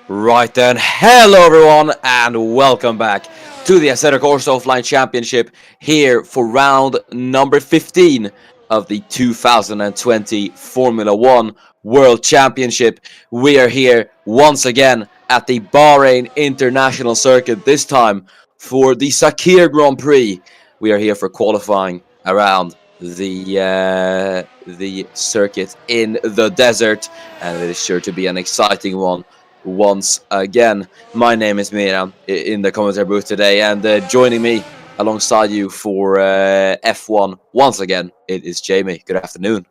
Right then, hello everyone and welcome back to the Assetto Corsa Offline Championship here for round number 15 of the 2020 Formula 1 World Championship. We are here once again at the Bahrain International Circuit, this time for the Sakhir Grand Prix. We are here for qualifying around the circuit in the desert, and it is sure to be an exciting one once again. My name is Miran in the commentary booth today, and joining me alongside you for F1 once again, it is Jamie. Good afternoon.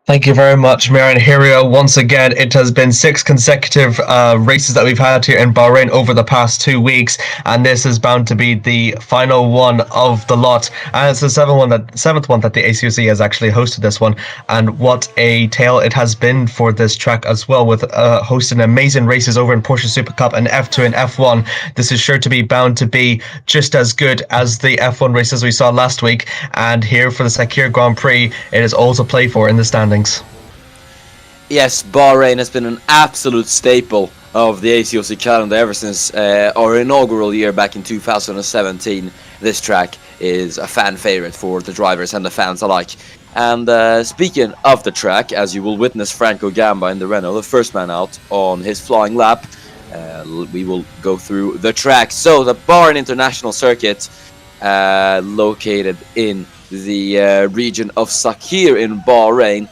Thank you very much, Miran. Here we are once again. It has been 6 consecutive races that we've had here in Bahrain over the past 2 weeks, and this is bound to be the final one of the lot. And it's the seventh one that the ACOC has actually hosted this one. And what a tale it has been for this track as well, with hosting amazing races over in Porsche Super Cup and F2 and F1. This is sure to be bound to be just as good as the F1 races we saw last week. And here for the Sakhir Grand Prix, it is all to play for in the standings. Yes, Bahrain has been an absolute staple of the ACOC calendar ever since our inaugural year back in 2017. This track is a fan favorite for the drivers and the fans alike. And speaking of the track, as you will witness Franco Gamba in the Renault, the first man out on his flying lap, we will go through the track. So the Bahrain International Circuit, located in the region of Sakhir in Bahrain,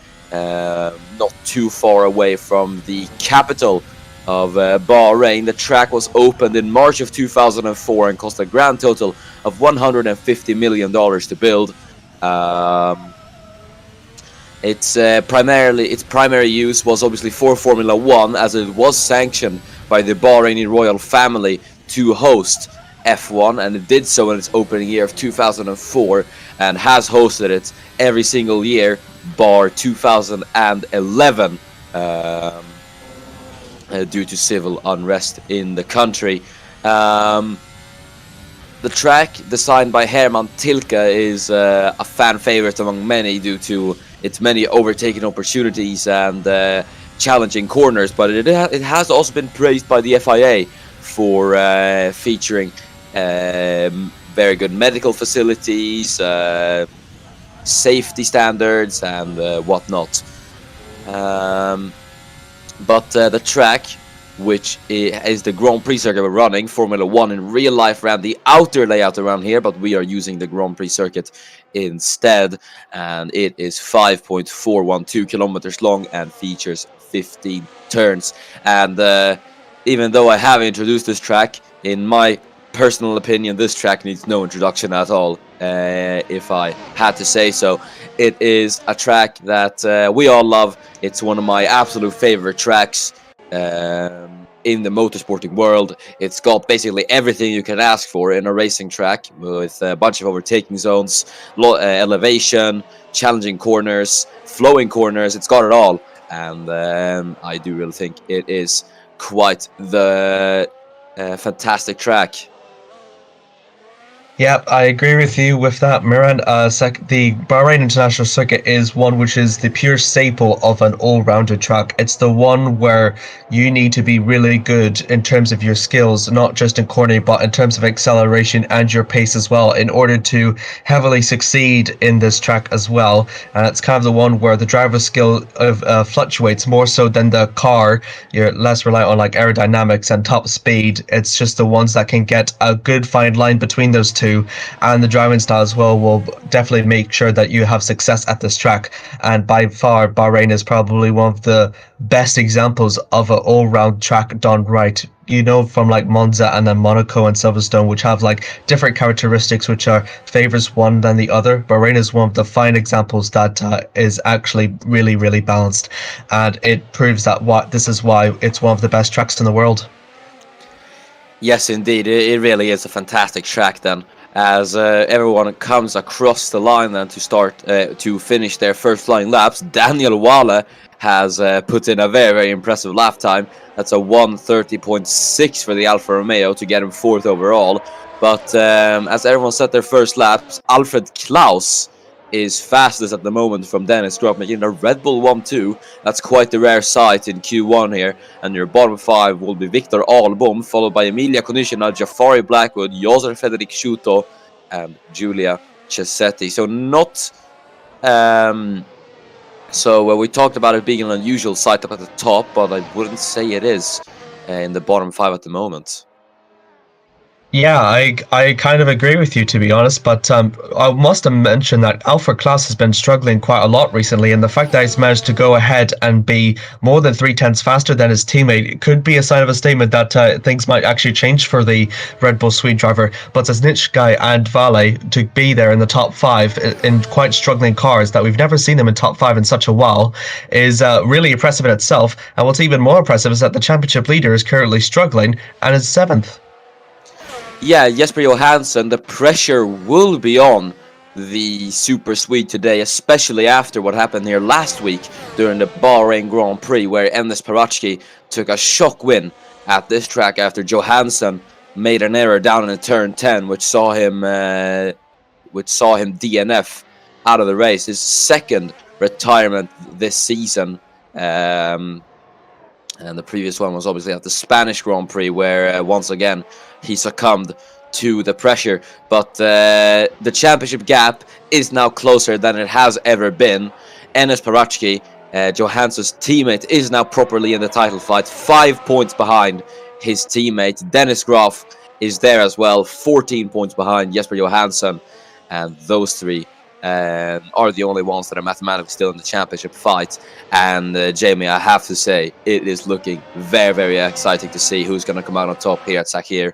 not too far away from the capital of Bahrain. The track was opened in March of 2004 and cost a grand total of $150 million to build. Its primary use was obviously for Formula 1, as it was sanctioned by the Bahraini royal family to host F1, and it did so in its opening year of 2004 and has hosted it every single year bar 2011 due to civil unrest in the country. The track, designed by Herman Tilke, is a fan favorite among many due to its many overtaking opportunities and challenging corners, but it has also been praised by the FIA for featuring very good medical facilities, safety standards, and whatnot. But the track, which is the Grand Prix circuit we're running, Formula 1 in real life ran the outer layout around here, but we are using the Grand Prix circuit instead, and it is 5.412 kilometers long and features 15 turns. And even though I have introduced this track, in my personal opinion, this track needs no introduction at all, if I had to say so. It is a track that we all love. It's one of my absolute favorite tracks in the motorsporting world. It's got basically everything you can ask for in a racing track, with a bunch of overtaking zones, elevation, challenging corners, flowing corners. It's got it all, and I do really think it is quite the fantastic track. Yeah, I agree with you with that, Miran. The Bahrain International Circuit is one which is the pure staple of an all-rounded track. It's the one where you need to be really good in terms of your skills, not just in cornering, but in terms of acceleration and your pace as well, in order to heavily succeed in this track as well. And it's kind of the one where the driver's skill fluctuates more so than the car. You're less reliant on like aerodynamics and top speed. It's just the ones that can get a good fine line between those two. And the driving style as well will definitely make sure that you have success at this track. And by far, Bahrain is probably one of the best examples of an all-round track done right. You know, from like Monza and then Monaco and Silverstone, which have like different characteristics which are favors one than the other. Bahrain is one of the fine examples that is actually really, really balanced, and it proves that this is why it's one of the best tracks in the world. Yes, indeed, it really is a fantastic track then, as everyone comes across the line then to finish their first flying laps. Daniel Wale has put in a very, very impressive lap time. That's a 1:30.6 for the Alfa Romeo to get him 4th overall. But as everyone set their first laps, Alfred Klaus is fastest at the moment from Dennis Groff, making a Red Bull 1-2. That's quite the rare sight in Q1 here. And your bottom 5 will be Victor Albom, followed by Emilia Konishina, Jafari Blackwood, Josef Federic Sciuto, and Giulia Cesetti. So not... we talked about it being an unusual sight up at the top, but I wouldn't say it is in the bottom 5 at the moment. Yeah, I kind of agree with you, to be honest, but I must have mentioned that Alpha Class has been struggling quite a lot recently, and the fact that he's managed to go ahead and be more than 3/10 faster than his teammate could be a sign of a statement that things might actually change for the Red Bull Swede driver. But Zasnitsky and Vale to be there in the top 5 in quite struggling cars that we've never seen them in top 5 in such a while is really impressive in itself. And what's even more impressive is that the championship leader is currently struggling and is 7th. Yeah, Jesper Johansson, the pressure will be on the Super Swede today, especially after what happened here last week during the Bahrain Grand Prix, where Enes Paratsky took a shock win at this track after Johansson made an error down in turn 10, which saw him DNF out of the race. His second retirement this season. And the previous one was obviously at the Spanish Grand Prix, where once again he succumbed to the pressure. But the championship gap is now closer than it has ever been. Enes Paratsky, Johansson's teammate, is now properly in the title fight, 5 points behind his teammate. Dennis Groff is there as well, 14 points behind Jesper Johansson, and those three are the only ones that are mathematically still in the championship fight. And Jamie, I have to say, it is looking very, very exciting to see who's going to come out on top here at Sakhir.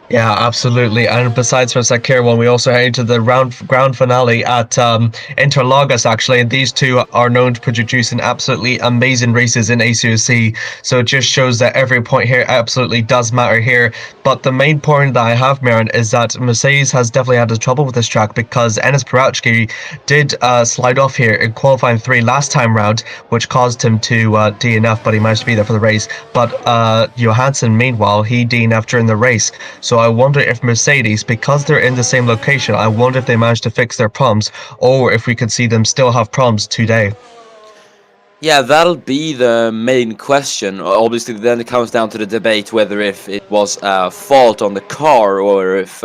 Yeah, absolutely. And besides for Sakhir one, we also head into the ground finale at Interlagos, actually. And these two are known to producing absolutely amazing races in ACOC. So it just shows that every point here absolutely does matter here. But the main point that I have, Miran, is that Mercedes has definitely had trouble with this track because Enes Paratsky did slide off here in qualifying 3 last time round, which caused him to DNF, but he managed to be there for the race. But Johansson, meanwhile, he DNF'd during the race. So I wonder if Mercedes, because they're in the same location, I wonder if they managed to fix their problems, or if we could see them still have problems today. Yeah, that'll be the main question. Obviously, then it comes down to the debate whether if it was a fault on the car or if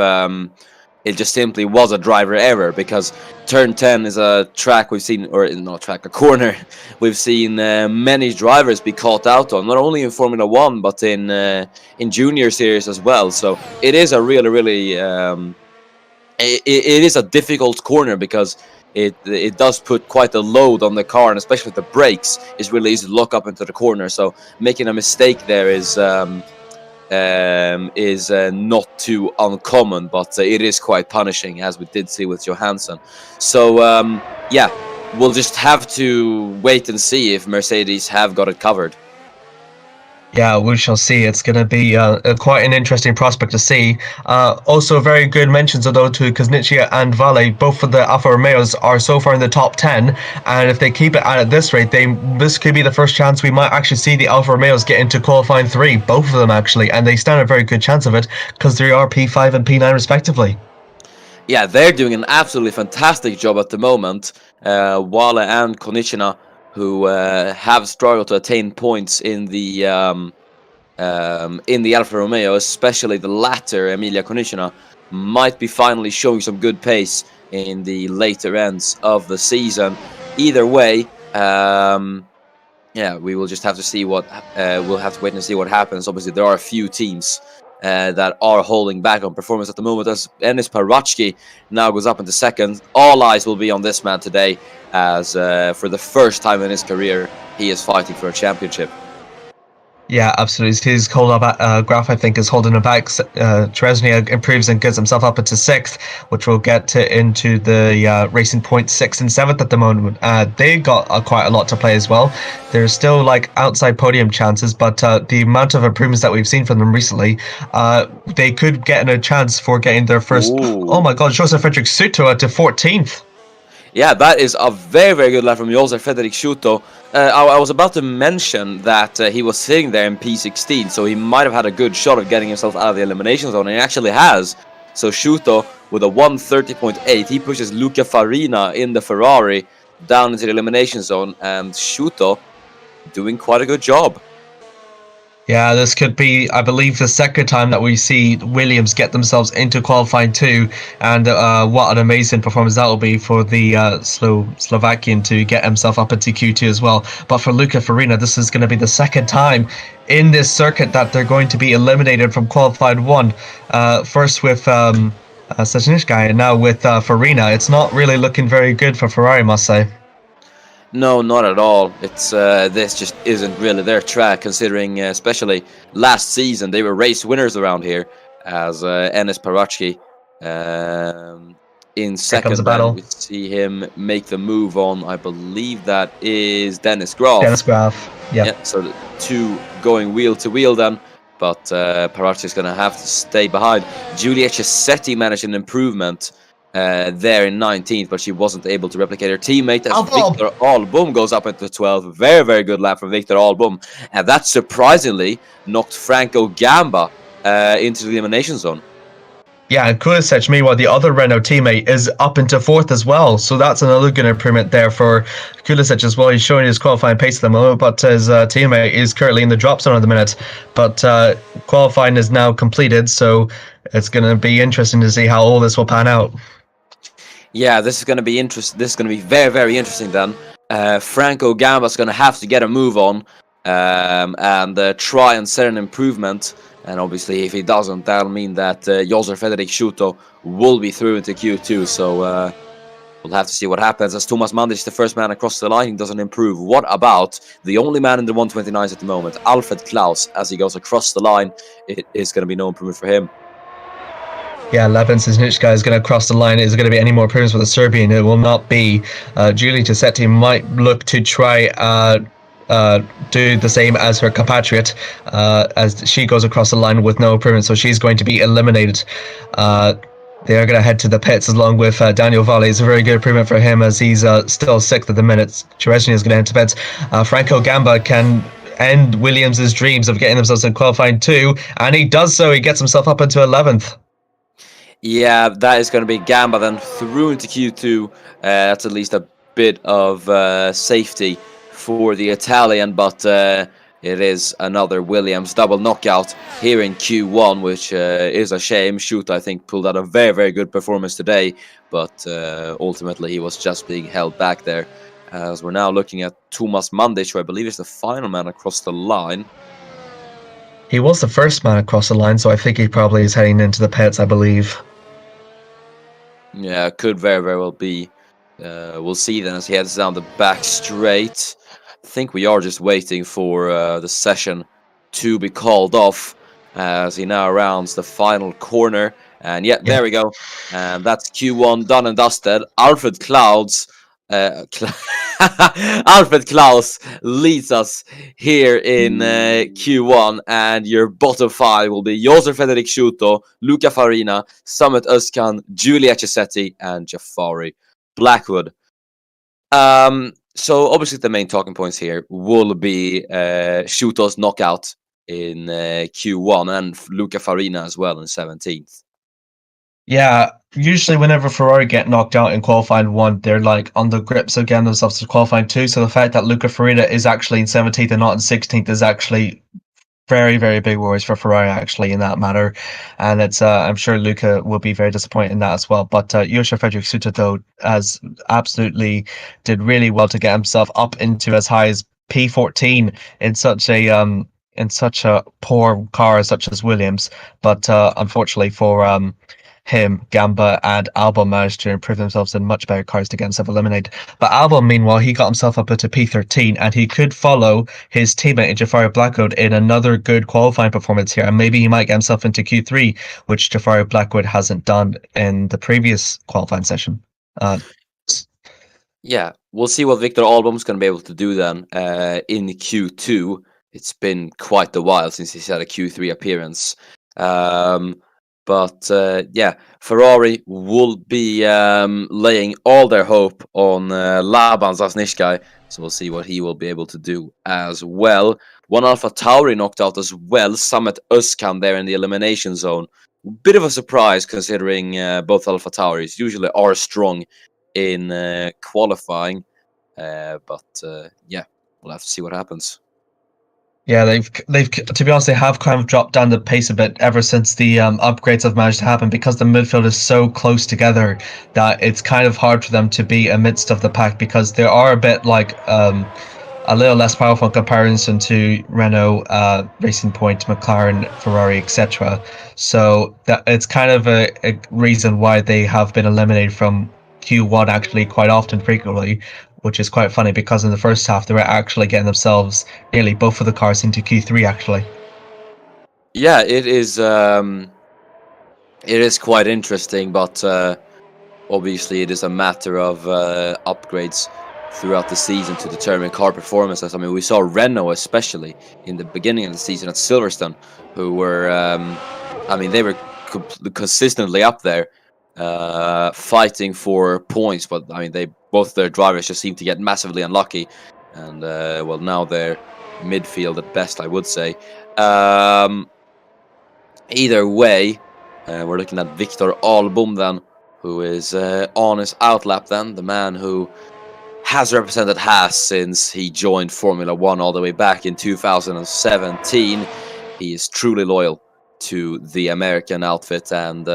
it just simply was a driver error, because turn 10 is a track we've seen, or not a track, a corner we've seen many drivers be caught out on, not only in Formula 1 but in junior series as well. So it is a really it is a difficult corner because it does put quite a load on the car, and especially with the brakes, it's really easy to lock up into the corner. So making a mistake there is not too uncommon, but it is quite punishing, as we did see with Johansson. So yeah, we'll just have to wait and see if Mercedes have got it covered. Yeah, we shall see. It's going to be quite an interesting prospect to see. Also, very good mentions, though, to Kuznicia and Vale. Both of the Alfa Romeos are so far in the top 10, and if they keep it at this rate, this could be the first chance we might actually see the Alfa Romeos get into qualifying 3, both of them actually, and they stand a very good chance of it because they are P5 and P9 respectively. Yeah, they're doing an absolutely fantastic job at the moment. Wale and Konishina, who have struggled to attain points in the Alfa Romeo, especially the latter, Emilia Konishina, might be finally showing some good pace in the later ends of the season. Either way, yeah, we will just have to see what we'll have to wait and see what happens. Obviously, there are a few teams that are holding back on performance at the moment, as Enes Paratsky now goes up into second. All eyes will be on this man today, as for the first time in his career, he is fighting for a championship. Yeah, absolutely. His whole graph, I think, is holding him back. Tresnia improves and gets himself up into 6th, which we'll get into the Racing Point 6th and 7th at the moment. They got quite a lot to play as well. There's still like outside podium chances, but the amount of improvements that we've seen from them recently, they could get a chance for getting their first. Ooh. Oh my God, Josef Frederick Sciuto to 14th. Yeah, that is a very, very good lap from Josef Frederic Sciuto. I was about to mention that he was sitting there in P16, so he might have had a good shot of getting himself out of the elimination zone, and he actually has. So Shuto with a 130.8, he pushes Luca Farina in the Ferrari down into the elimination zone, and Shuto doing quite a good job. Yeah, this could be, I believe, the second time that we see Williams get themselves into qualifying two, and what an amazing performance that will be for the Slovakian to get himself up into Q2 as well. But for Luca Farina, this is going to be the second time in this circuit that they're going to be eliminated from qualifying one. First with Sakhir, and now with Farina. It's not really looking very good for Ferrari, must say. No, not at all. It's this just isn't really their track, considering especially last season they were race winners around here, as Enes Parachki in Here comes a second. Then battle. we see him make the move on. I believe that is Dennis Graf. Dennis Graf. Yep. Yeah, so the two going wheel to wheel then, but Parachki is going to have to stay behind. Giulia Cesetti managed an improvement there in 19th, but she wasn't able to replicate her teammate as Victor Album goes up into 12th. Very, very good lap from Victor Album, and that surprisingly knocked Franco Gamba into the elimination zone. Yeah, and Kulisic, meanwhile, the other Renault teammate, is up into fourth as well. So that's another good improvement there for Kulisic as well. He's showing his qualifying pace at the moment, but his teammate is currently in the drop zone at the minute. But qualifying is now completed, so it's going to be interesting to see how all this will pan out. Yeah, this is going to be interesting. This is going to be very, very interesting then. Franco Gamba's going to have to get a move on and try and set an improvement. And obviously, if he doesn't, that'll mean that Josef Frederick Schuto will be through into Q2. So we'll have to see what happens. As Thomas Mandich, the first man across the line, he doesn't improve. What about the only man in the 129s at the moment, Alfred Klaus, as he goes across the line? It is going to be no improvement for him. Yeah, Levin Sisnichka is going to cross the line. Is there going to be any more improvements for the Serbian? It will not be. Giulia Cesetti might look to try do the same as her compatriot as she goes across the line with no improvement, so she's going to be eliminated. They are going to head to the pits along with Daniel Valle. It's a very good improvement for him as he's still sixth at the minute. Cheresny is going to head to pits. Franco Gamba can end Williams' dreams of getting themselves in qualifying two, and he does so. He gets himself up into 11th. Yeah, that is going to be Gamba then through into Q2. That's at least a bit of safety for the Italian, but it is another Williams double knockout here in Q1, which is a shame. Shoot, I think, pulled out a very, very good performance today, but ultimately he was just being held back there. As we're now looking at Thomas Mandich, who I believe is the final man across the line. He was the first man across the line, so I think he probably is heading into the pits, I believe. Yeah, could very, very well be. We'll see then as he heads down the back straight. I think we are just waiting for the session to be called off as he now rounds the final corner. And yeah, there we go. And that's Q1 done and dusted. Alfred Klaus leads us here in Q1, and your bottom five will be Josef Frederick Schuto, Luca Farina, Samet Özkan, Giulia Cesetti, and Jafari Blackwood. So obviously the main talking points here will be Schuto's knockout in Q1 and Luca Farina as well in 17th. Yeah, usually whenever Ferrari get knocked out in qualifying one, they're like on the grips of getting themselves to qualifying two. So the fact that Luca Farina is actually in 17th and not in 16th is actually very, very big worries for Ferrari actually in that matter. And it's I'm sure Luca will be very disappointed in that as well. But Josef Frederick Suter though has absolutely did really well to get himself up into as high as P14 in such a poor car such as Williams. But unfortunately for him, Gamba and Albon managed to improve themselves in much better cars to get himself eliminated. But Albon, meanwhile, he got himself up into P13 and he could follow his teammate Jafari Blackwood in another good qualifying performance here. And maybe he might get himself into Q3, which Jafari Blackwood hasn't done in the previous qualifying session. Yeah, we'll see what Victor Album's going to be able to do then in Q2. It's been quite a while since he's had a Q3 appearance. But yeah, Ferrari will be laying all their hope on Laban Zasnishkai, so we'll see what he will be able to do as well. One Alpha Tauri knocked out as well, Summit Özkan there in the elimination zone. Bit of a surprise considering both Alpha Tauris usually are strong in qualifying, but yeah, we'll have to see what happens. Yeah, they've to be honest, they have kind of dropped down the pace a bit ever since the upgrades have managed to happen, because the midfield is so close together that it's kind of hard for them to be amidst of the pack, because they are a bit like a little less powerful in comparison to Renault, Racing Point, McLaren, Ferrari, etc. So that it's kind of a reason why they have been eliminated from Q1 actually quite often, frequently, which is quite funny, because in the first half they were actually getting themselves nearly both of the cars into Q3 actually. Yeah, it is. It is quite interesting, but obviously it is a matter of upgrades throughout the season to determine car performances. I mean, we saw Renault, especially in the beginning of the season at Silverstone, who were, I mean, they were consistently up there fighting for points, but I mean, both their drivers just seem to get massively unlucky, and well, now they're midfield at best, I would say. Either way, we're looking at Victor Album then, who is on his outlap then, the man who has represented Haas since he joined Formula 1 all the way back in 2017. He is truly loyal to the American outfit, and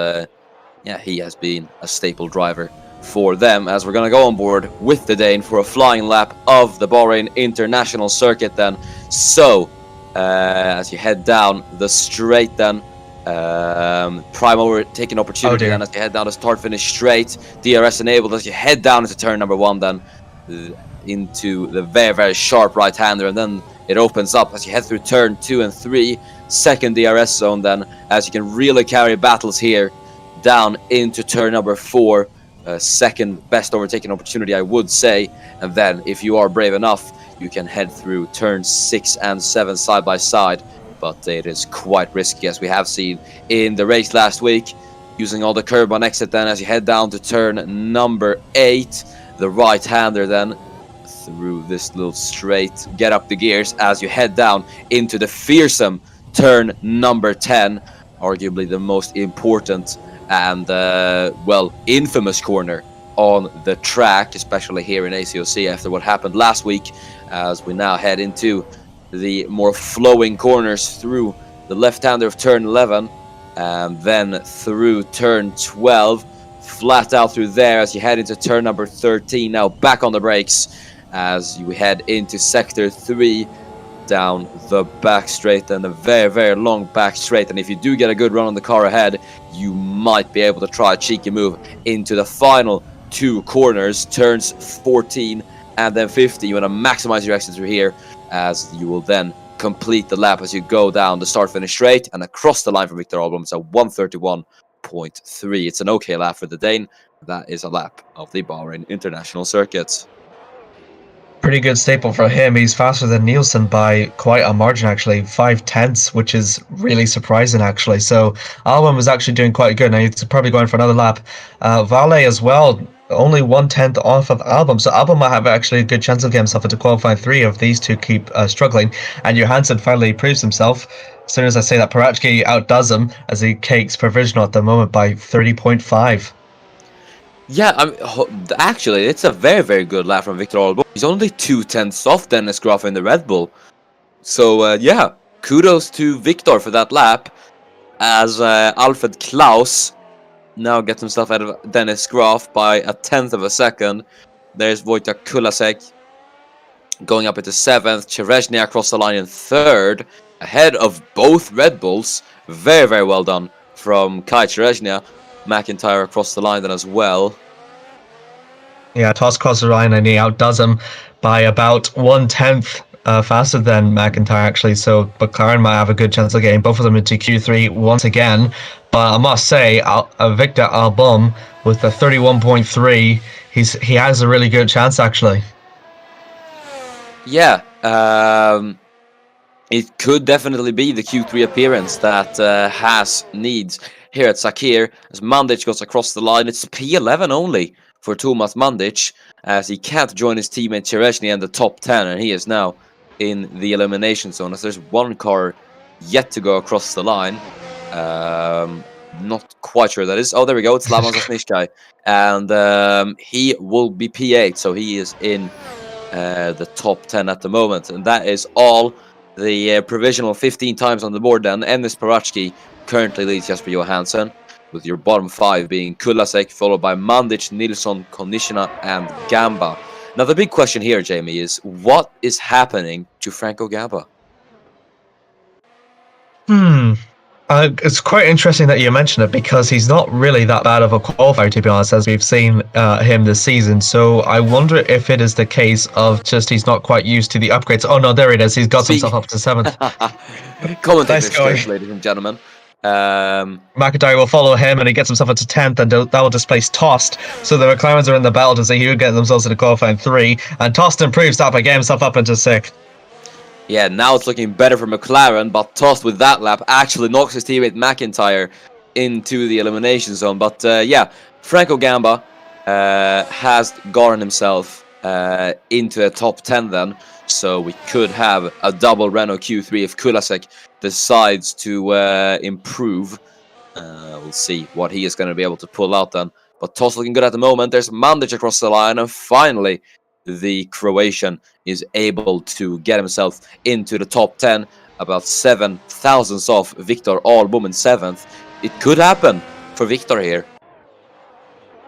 yeah, he has been a staple driver for them, as we're going to go on board with the Dane for a flying lap of the Bahrain International Circuit then. So, as you head down the straight then, prime overtaking opportunity then as you head down the start finish straight, DRS enabled as you head down into turn number 1 then, into the very sharp right hander, and then it opens up as you head through turn 2 and 3, second DRS zone then, as you can really carry battles here down into turn number 4, second best overtaking opportunity, I would say. And then if you are brave enough, you can head through turns 6 and 7 side by side, but it is quite risky, as we have seen in the race last week, using all the curb on exit then as you head down to turn number 8, the right hander then through this little straight, get up the gears as you head down into the fearsome turn number 10, arguably the most important and well, infamous corner on the track, especially here in ACOC after what happened last week, as we now head into the more flowing corners through the left-hander of turn 11 and then through turn 12, flat out through there as you head into turn number 13. Now back on the brakes as we head into sector 3, down the back straight, and a very long back straight. And if you do get a good run on the car ahead, you might be able to try a cheeky move into the final 2 corners, turns 14 and then 50. You want to maximize your exit through here, as you will then complete the lap as you go down the start finish straight and across the line for Victor Album. It's a 131.3. It's an okay lap for the Dane. That is a lap of the Bahrain International Circuit. Pretty good staple for him. He's faster than Nielsen by quite a margin, actually, 5/10, which is really surprising, actually. So Albon was actually doing quite good. Now he's probably going for another lap. Vale as well, only 1/10 off of Albon. So Albon might have actually a good chance of getting himself into qualifying 3 if these two keep struggling. And Johansson finally proves himself. As soon as I say that, Parachki outdoes him as he cakes provisional at the moment by 30.5. Yeah, actually, it's a very good lap from Victor Albon. He's only 2/10 off Dennis Graf in the Red Bull. So, yeah, kudos to Victor for that lap, as Alfred Klaus now gets himself out of Dennis Graf by a 10th of a second. There's Wojciech Kulasek going up into 7th, Cherezhny across the line in 3rd, ahead of both Red Bulls. Very well done from Kai Cherezhny. McIntyre across the line then as well. Yeah, toss across the line, and he outdoes him by about 1/10 faster than McIntyre, actually. So McLaren might have a good chance of getting both of them into Q3 once again. But I must say, Victor Albon with the 31.3, he has a really good chance, actually. Yeah, it could definitely be the Q3 appearance that Haas needs. here at Sakhir as Mandic goes across the line. It's P11 only for Tomas Mandic, as he can't join his teammate Chereshny in the top 10, and he is now in the elimination zone, as there's one car yet to go across the line. Not quite sure that is. Oh, there we go. It's Laban Zasnishkai, and he will be P8, so he is in the top 10 at the moment, and that is all the provisional 15 times on the board. Then Ennis Parachki currently leads Jesper Johansson, with your bottom 5 being Kulasek, followed by Mandic, Nilsson, Konishina, and Gamba. Now, the big question here, Jamie, is what is happening to Franco Gamba? It's quite interesting that you mention it, because he's not really that bad of a qualifier, to be honest, as we've seen him this season. So I wonder if it is the case of just he's not quite used to the upgrades. Oh no, there it is. He's got himself up to 7th. Commentators, nice, ladies and gentlemen. McIntyre will follow him, and he gets himself into 10th, and that will displace Tost. So the McLarens are in the battle to see who get themselves into qualifying 3, and Tost improves that by getting himself up into 6th. Yeah, now it's looking better for McLaren, but Tost with that lap actually knocks his teammate McIntyre into the elimination zone. But yeah, Franco Gamba has gotten himself into the top 10 then, so we could have a double Renault Q3 if Kulasek decides to improve. We'll see what he is going to be able to pull out then. But Tost looking good at the moment. There's Mandic across the line, and finally the Croatian is able to get himself into the top 10, about 7 thousandths off Victor Ahlbom in 7th. It could happen for Victor here.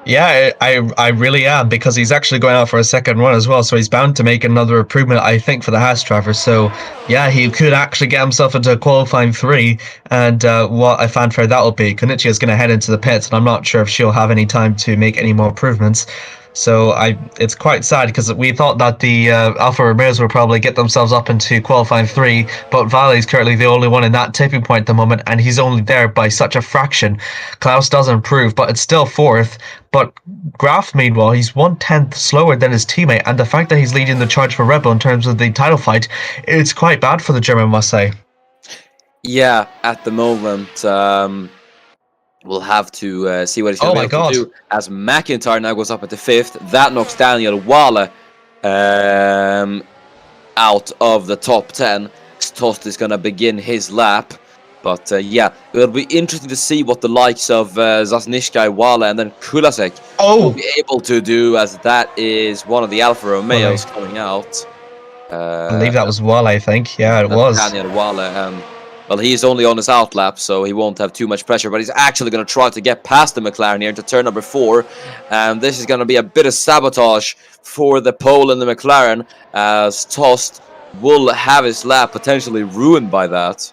Yeah, I really am, because he's actually going out for a second run as well, so he's bound to make another improvement, I think, for the Haas driver. So yeah, he could actually get himself into qualifying 3, and what a fanfare that'll be. Konichi is going to head into the pits, and I'm not sure if she'll have any time to make any more improvements. So it's quite sad, because we thought that the Alfa Romeos would probably get themselves up into qualifying 3, but Vale's currently the only one in that tipping point at the moment, and he's only there by such a fraction. Klaus does improve, but it's still 4th. But Graf, meanwhile, he's 1/10 slower than his teammate, and the fact that he's leading the charge for Red Bull in terms of the title fight, it's quite bad for the German, I must say. Yeah, at the moment, we'll have to see what he's going to do, as McIntyre now goes up into 5th. That knocks Daniel Wale out of the top 10. Tost is going to begin his lap. But yeah, it'll be interesting to see what the likes of Zasnishkai, Wale, and then Kulasek will be able to do, as that is one of the Alfa Romeos coming out. I believe that was Wale, I think. Yeah, it was. Daniel Wale. Well, he's only on his out lap, so he won't have too much pressure, but he's actually going to try to get past the McLaren here into turn number 4, and this is going to be a bit of sabotage for the pole and the McLaren, as Tost will have his lap potentially ruined by that.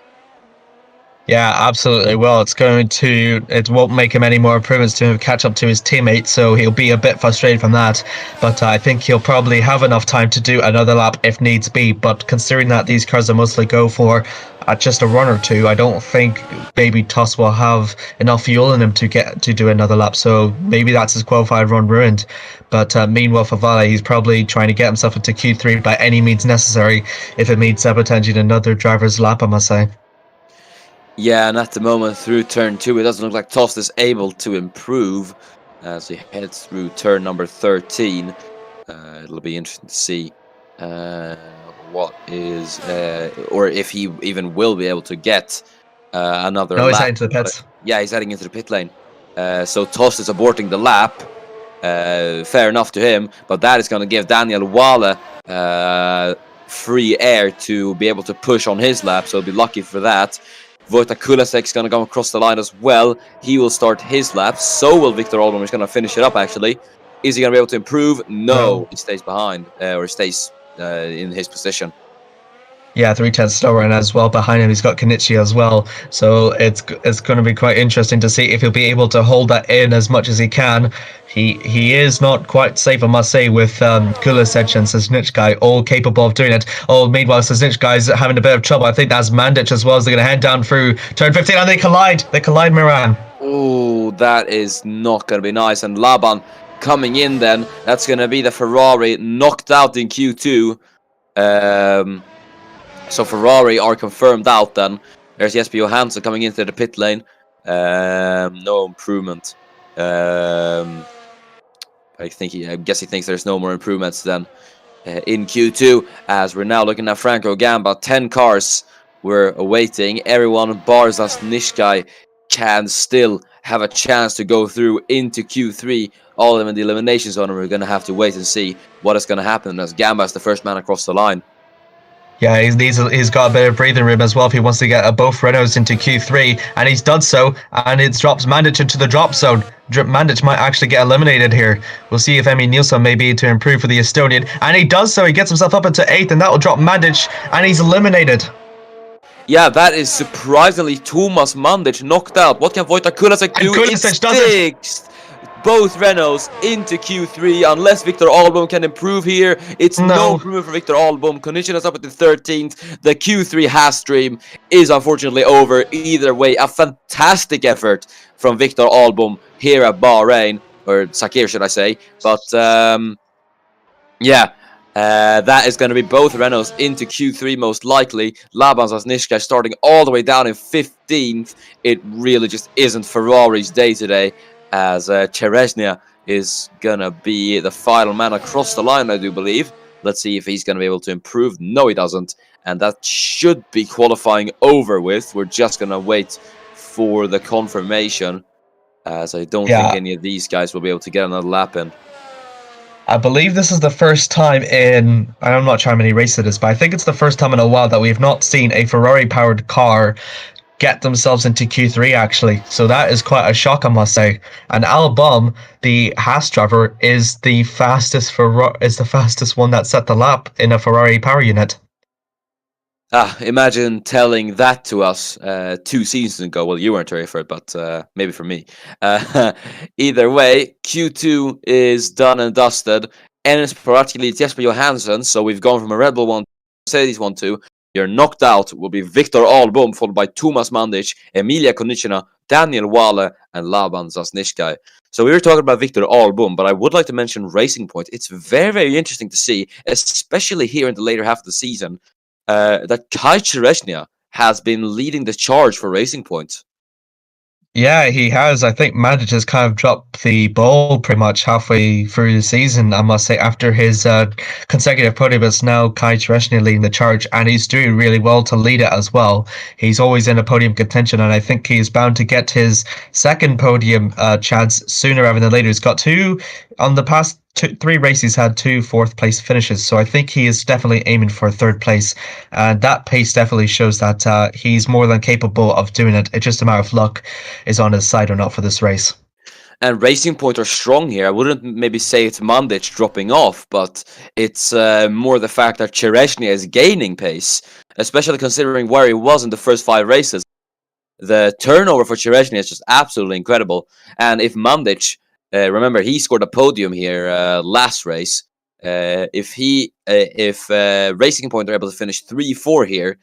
Yeah, absolutely. Well, it won't make him any more improvements to catch up to his teammates, so he'll be a bit frustrated from that. But I think he'll probably have enough time to do another lap if needs be. But considering that these cars are mostly go for just a run or two, I don't think maybe Tost will have enough fuel in him to get to do another lap. So maybe that's his qualified run ruined. But meanwhile, for Vale, he's probably trying to get himself into Q3 by any means necessary, if it means sabotaging another driver's lap, I must say. Yeah, and at the moment through turn 2, it doesn't look like Tost is able to improve as he heads through turn number 13. It'll be interesting to see what is, or if he even will be able to get another lap. No, he's heading to the pits. Yeah, he's heading into the pit lane. So Tost is aborting the lap. Fair enough to him, but that is going to give Daniel Wale free air to be able to push on his lap, so he'll be lucky for that. Wojtek Kulasek's going to come across the line as well. He will start his lap. So will Victor Ahlbom. He's going to finish it up, actually. Is he going to be able to improve? No. He stays behind, or stays in his position. Yeah, 3/10 slower, and as well behind him he's got Konichi as well. So it's going to be quite interesting to see if he'll be able to hold that in as much as he can. He is not quite safe, I must say, with Kulasek and Sasnichkai all capable of doing it. Oh, meanwhile Sasnichkai is having a bit of trouble. I think that's Mandic as well, as they're going to head down through turn 15, and they collide. Miran. Oh, that is not going to be nice. And Laban coming in then. That's going to be the Ferrari knocked out in Q2. So Ferrari are confirmed out then. There's Jesper Johansson coming into the pit lane. No improvement. I guess he thinks there's no more improvements then in Q2, as we're now looking at Franco Gamba. 10 cars we're awaiting. Everyone bar Zasnishkai can still have a chance to go through into Q3. All of them in the elimination zone, and we're going to have to wait and see what is going to happen, as Gamba is the first man across the line. Yeah, he's got a bit of breathing room as well if he wants to get both Renaults into Q3, and he's done so, and it drops Mandic into the drop zone. Mandic might actually get eliminated here. We'll see if Emmy Nielsen may be to improve for the Estonian, and he does so. He gets himself up into 8th, and that will drop Mandic, and he's eliminated. Yeah, that is surprisingly Thomas Mandic knocked out. What can Wojtek Kulasek do? Kulasek does it. Both Renaults into Q3, unless Victor Albom can improve here. It's no improvement for Victor Albom. Condition is up at the 13th. The Q3 has stream is unfortunately over. Either way, a fantastic effort from Victor Albom here at Bahrain, or Sakhir should I say. But yeah, that is going to be both Renaults into Q3 most likely. Laban Zasnishka starting all the way down in 15th. It really just isn't Ferrari's day today, as Chereznia is going to be the final man across the line, I do believe. Let's see if he's going to be able to improve. No, he doesn't. And that should be qualifying over with. We're just going to wait for the confirmation, as I don't think any of these guys will be able to get another lap in. I believe this is the first time in, I'm not sure how many races it is, but I think it's the first time in a while that we've not seen a Ferrari-powered car get themselves into Q3, actually. So that is quite a shock, I must say. And Albom, the Haas driver, is the fastest one that set the lap in a Ferrari power unit. Imagine telling that to us 2 seasons ago. Well, you weren't ready for it, but maybe for me. Either way, Q2 is done and dusted. Enes Paratsky leads Jesper Johansson, so we've gone from a Red Bull 1 to Mercedes 1-2. You're knocked out will be Victor Albom, followed by Thomas Mandic, Emilia Konechina, Daniel Wale, and Laban Zasnishkai. So we were talking about Victor Albom, but I would like to mention Racing Point. It's very, very interesting to see, especially here in the later half of the season, that Kai Chereznia has been leading the charge for Racing Point. Yeah, he has. I think Mandic has kind of dropped the ball pretty much halfway through the season, I must say, after his consecutive podium. It's now Kai Chereznia leading the charge, and he's doing really well to lead it as well. He's always in a podium contention, and I think he is bound to get his second podium chance sooner rather than later. He's got on the past 3 races, had 2 4th-place finishes, so I think he is definitely aiming for 3rd place, and that pace definitely shows that he's more than capable of doing it. It's just a matter of luck is on his side or not for this race. And Racing Point are strong here. I wouldn't maybe say it's Mandic dropping off, but it's more the fact that Chereznia is gaining pace, especially considering where he was in the first 5 races. The turnover for Chereznia is just absolutely incredible, and if Mandic, remember, he scored a podium here last race. If Racing Point are able to finish 3-4 here,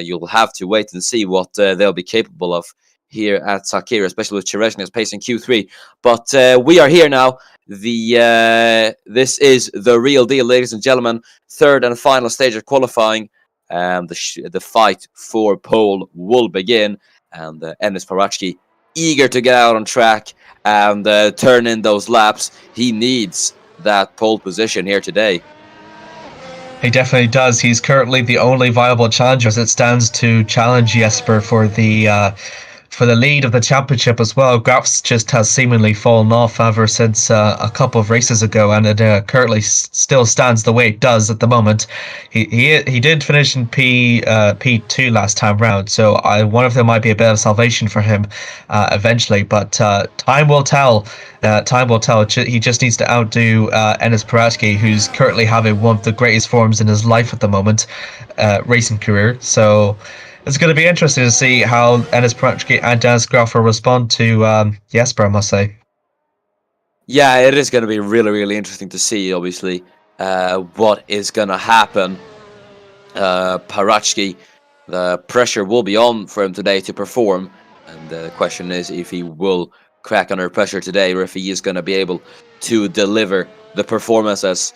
you'll have to wait and see what they'll be capable of here at Sakhir, especially with Chereznia's pace in Q3. But we are here now. This is the real deal, ladies and gentlemen. 3rd and final stage of qualifying. The fight for pole will begin, and Enes Paratsky eager to get out on track and turn in those laps. He needs that pole position here today. He definitely does. He's currently the only viable challenger as it stands to challenge Jesper for the lead of the championship as well. Grafs just has seemingly fallen off ever since a couple of races ago, and it currently still stands the way it does at the moment. He did finish in P2 last time round, so one of them might be a bit of salvation for him eventually, but time will tell. Time will tell. He just needs to outdo Enes Paratsky, who's currently having one of the greatest forms in his life at the moment, racing career. So it's going to be interesting to see how Enes Paratsky and Dennis Graf will respond to Jesper, I must say. Yeah, it is going to be really, really interesting to see, obviously, what is going to happen. Paratsky, the pressure will be on for him today to perform, and the question is if he will crack under pressure today, or if he is going to be able to deliver the performances.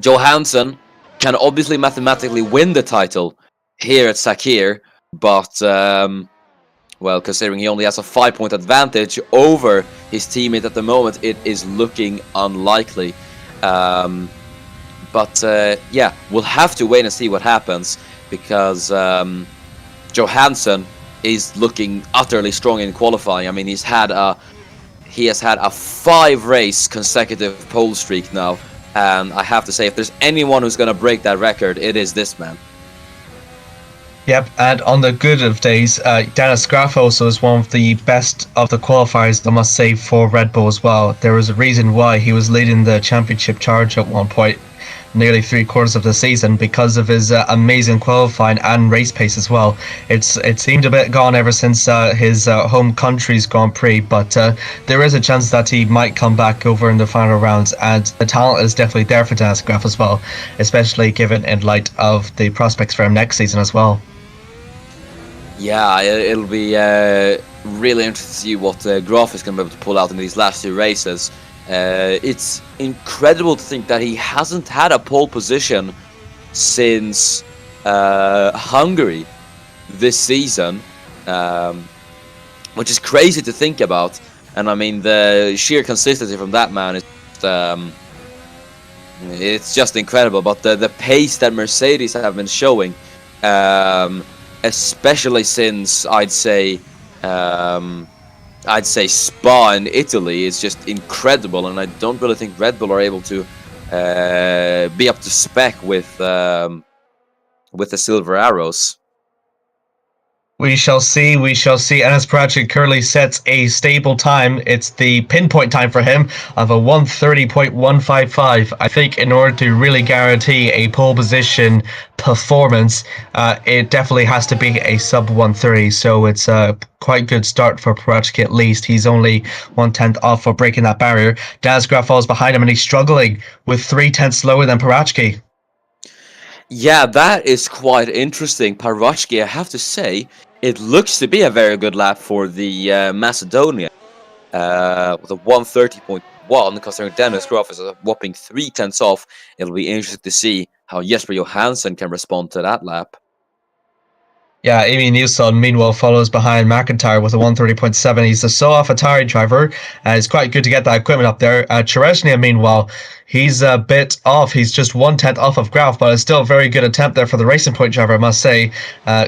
Johansson can obviously mathematically win the title here at Sakhir, but well, considering he only has a 5-point advantage over his teammate at the moment, it is looking unlikely. But yeah, we'll have to wait and see what happens, because Johansson is looking utterly strong in qualifying. I mean, he has had a 5-race consecutive pole streak now, and I have to say, if there's anyone who's going to break that record, it is this man. Yep, and on the good of days, Dennis Graf also is one of the best of the qualifiers, I must say, for Red Bull as well. There was a reason why he was leading the championship charge at one point, nearly 3/4 of the season, because of his amazing qualifying and race pace as well. It seemed a bit gone ever since his home country's Grand Prix, but there is a chance that he might come back over in the final rounds, and the talent is definitely there for Dennis Graf as well, especially given in light of the prospects for him next season as well. Yeah, it'll be really interesting to see what Graf is going to be able to pull out in these last 2 races. It's incredible to think that he hasn't had a pole position since Hungary this season, which is crazy to think about. And I mean, the sheer consistency from that man is it's just incredible. But the pace that Mercedes have been showing, especially since I'd say Spa in Italy, is just incredible, and I don't really think Red Bull are able to be up to spec with the Silver Arrows. We shall see, we shall see. Enes Pratchett currently sets a stable time. It's the pinpoint time for him of a 1:30.155. I think in order to really guarantee a pole position performance, it definitely has to be a sub 1:30. So it's a quite good start for Pratchett at least. He's only 1/10 off for breaking that barrier. Dennis Graf falls behind him, and he's struggling with 3/10 slower than Pratchett. Yeah, that is quite interesting. Parachki, I have to say, it looks to be a very good lap for the Macedonia. With a 1:30.1, considering Dennis Graf is a whopping 3/10 off. It'll be interesting to see how Jesper Johansson can respond to that lap. Yeah, Amy Nilsson, meanwhile, follows behind McIntyre with a 1:30.7. He's a Atari driver. It's quite good to get that equipment up there. Chereshnia, meanwhile, he's a bit off. He's just 1/10 off of Graf, but it's still a very good attempt there for the Racing Point driver, I must say.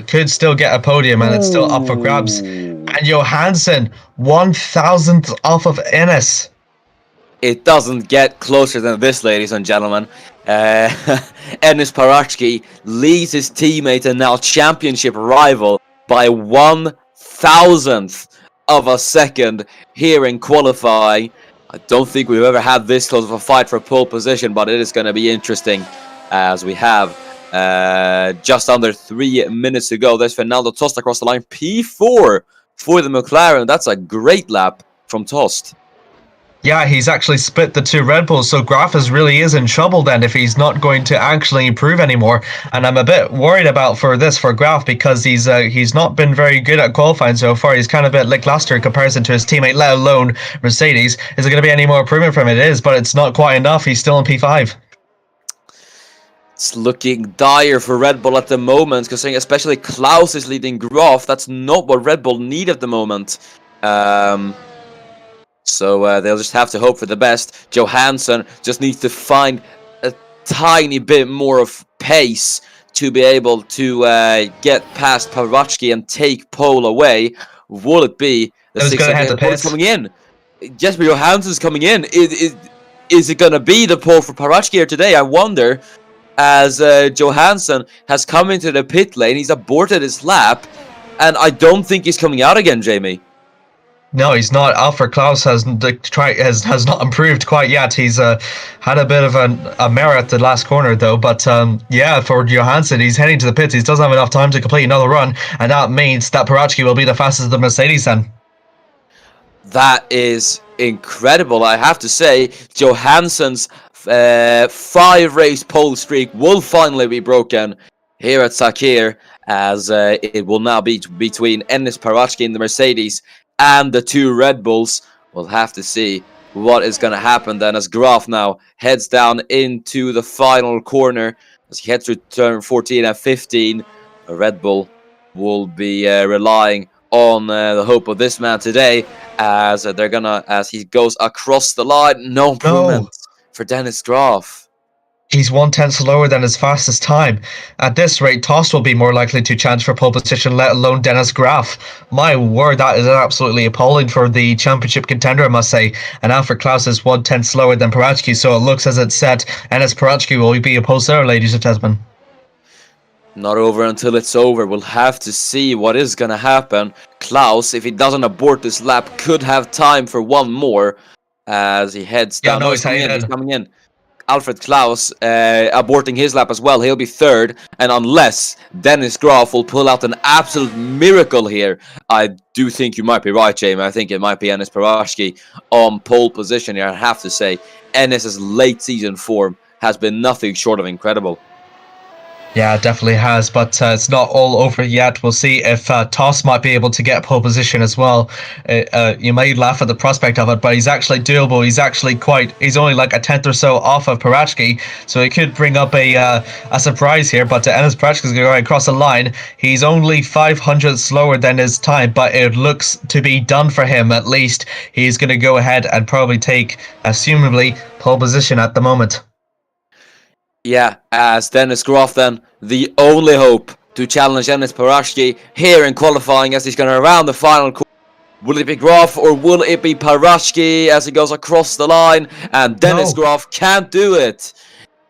Could still get a podium, and it's still up for grabs. And Johansson, 1,000th off of Ennis. It doesn't get closer than this, ladies and gentlemen. Enis Parachki leads his teammate and now championship rival by 1,000th of a second here in qualifying. I don't think we've ever had this close of a fight for pole position, but it is going to be interesting, as we have just under 3 minutes to go. There's Fernando Tost across the line, P4 for the McLaren. That's a great lap from Tost. Yeah, he's actually split the 2 Red Bulls, so Graf really is in trouble then if he's not going to actually improve anymore. And I'm a bit worried about for Graf, because he's not been very good at qualifying so far. He's kind of a bit lackluster in comparison to his teammate, let alone Mercedes. Is there going to be any more improvement from him? It is, but it's not quite enough. He's still in P5. It's looking dire for Red Bull at the moment, considering especially Klaus is leading Graf. That's not what Red Bull need at the moment. So they'll just have to hope for the best. Johansson just needs to find a tiny bit more of pace to be able to get past Parachki and take pole away. Will it be the 6th pole coming in? Jesper Johansson's coming in. Is it going to be the pole for Parachki here today? I wonder, as Johansson has come into the pit lane. He's aborted his lap, and I don't think he's coming out again, Jamie. No, he's not. Alfred Klaus has not improved quite yet. He's had a bit of a mare at the last corner, though. But yeah, for Johansson, he's heading to the pits. He doesn't have enough time to complete another run, and that means that Parachki will be the fastest of the Mercedes then. That is incredible, I have to say. Johansson's 5-race pole streak will finally be broken here at Sakhir, as it will now be between Enis Parachki in the Mercedes and the 2 Red Bulls. We'll have to see what is going to happen then, as Graf now heads down into the final corner. As he heads to turn 14 and 15, a Red Bull will be relying on the hope of this man today, as as he goes across the line. No No, improvement for Dennis Graf. he's 1/10 slower than his fastest time. At this rate, Tost will be more likely to challenge for pole position, let alone Dennis Graf. My word, that is absolutely appalling for the championship contender, I must say. And Alfred Klaus is 1/10 slower than Parachki, so it looks as it's set. And as Parachki will be a pole there, ladies and gentlemen. Not over until it's over. We'll have to see what is going to happen. Klaus, if he doesn't abort this lap, could have time for one more as he heads Yeah, down. no, No, he's hanging he's in. coming in. Alfred Klaus aborting his lap as well. He'll be third. And unless Dennis Graf will pull out an absolute miracle here, I do think you might be right, Jamie. I think it might be Enes Parashki on pole position here. I have to say, Enes's late season form has been nothing short of incredible. Yeah, it definitely has, but it's not all over yet. We'll see if Toss might be able to get pole position as well. You might laugh at the prospect of it, but he's actually doable. He's only like 1/10 or so off of Parachki, so he could bring up a surprise here. But Enes Parachki's going to go right across the line. He's only 500 slower than his time, but it looks to be done for him at least. He's going to go ahead and probably take, assumably, pole position at the moment. Yeah, as Dennis Groff then, the only hope to challenge Enes Parashki here in qualifying as he's going to round the final corner. Will it be Groff or will it be Parashki as he goes across the line? And Dennis No. Groff can't do it.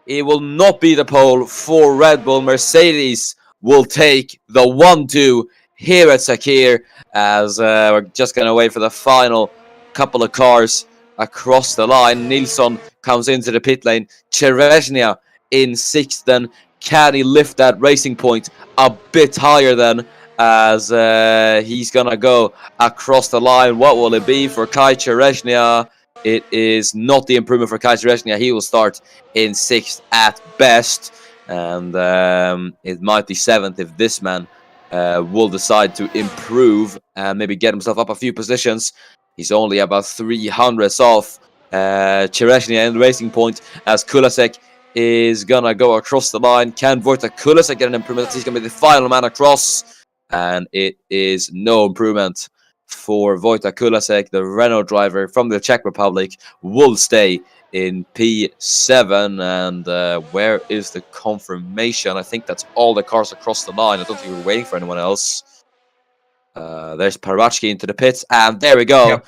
It will not be the pole for Red Bull. Mercedes will take the 1-2 here at Sakhir as we're just going to wait for the final couple of cars across the line. Nilsson comes into the pit lane. Cherezhnia in 6th then. Can he lift that racing point a bit higher then as he's going to go across the line? What will it be for Kai Cherezhnia? It is not the improvement for Kai Cherezhnia. He will start in 6th at best. And it might be 7th if this man will decide to improve and maybe get himself up a few positions. He's only about 300s off Cherezhnia in the racing point as Kulasek is gonna go across the line. Can Wojtek Kulasek get an improvement? He's gonna be the final man across, and it is no improvement for Wojtek Kulasek. The Renault driver from the Czech Republic will stay in P7. And where is the confirmation? I think that's all the cars across the line. I don't think we're waiting for anyone else. There's Parachki into the pits, and there we go. Yep.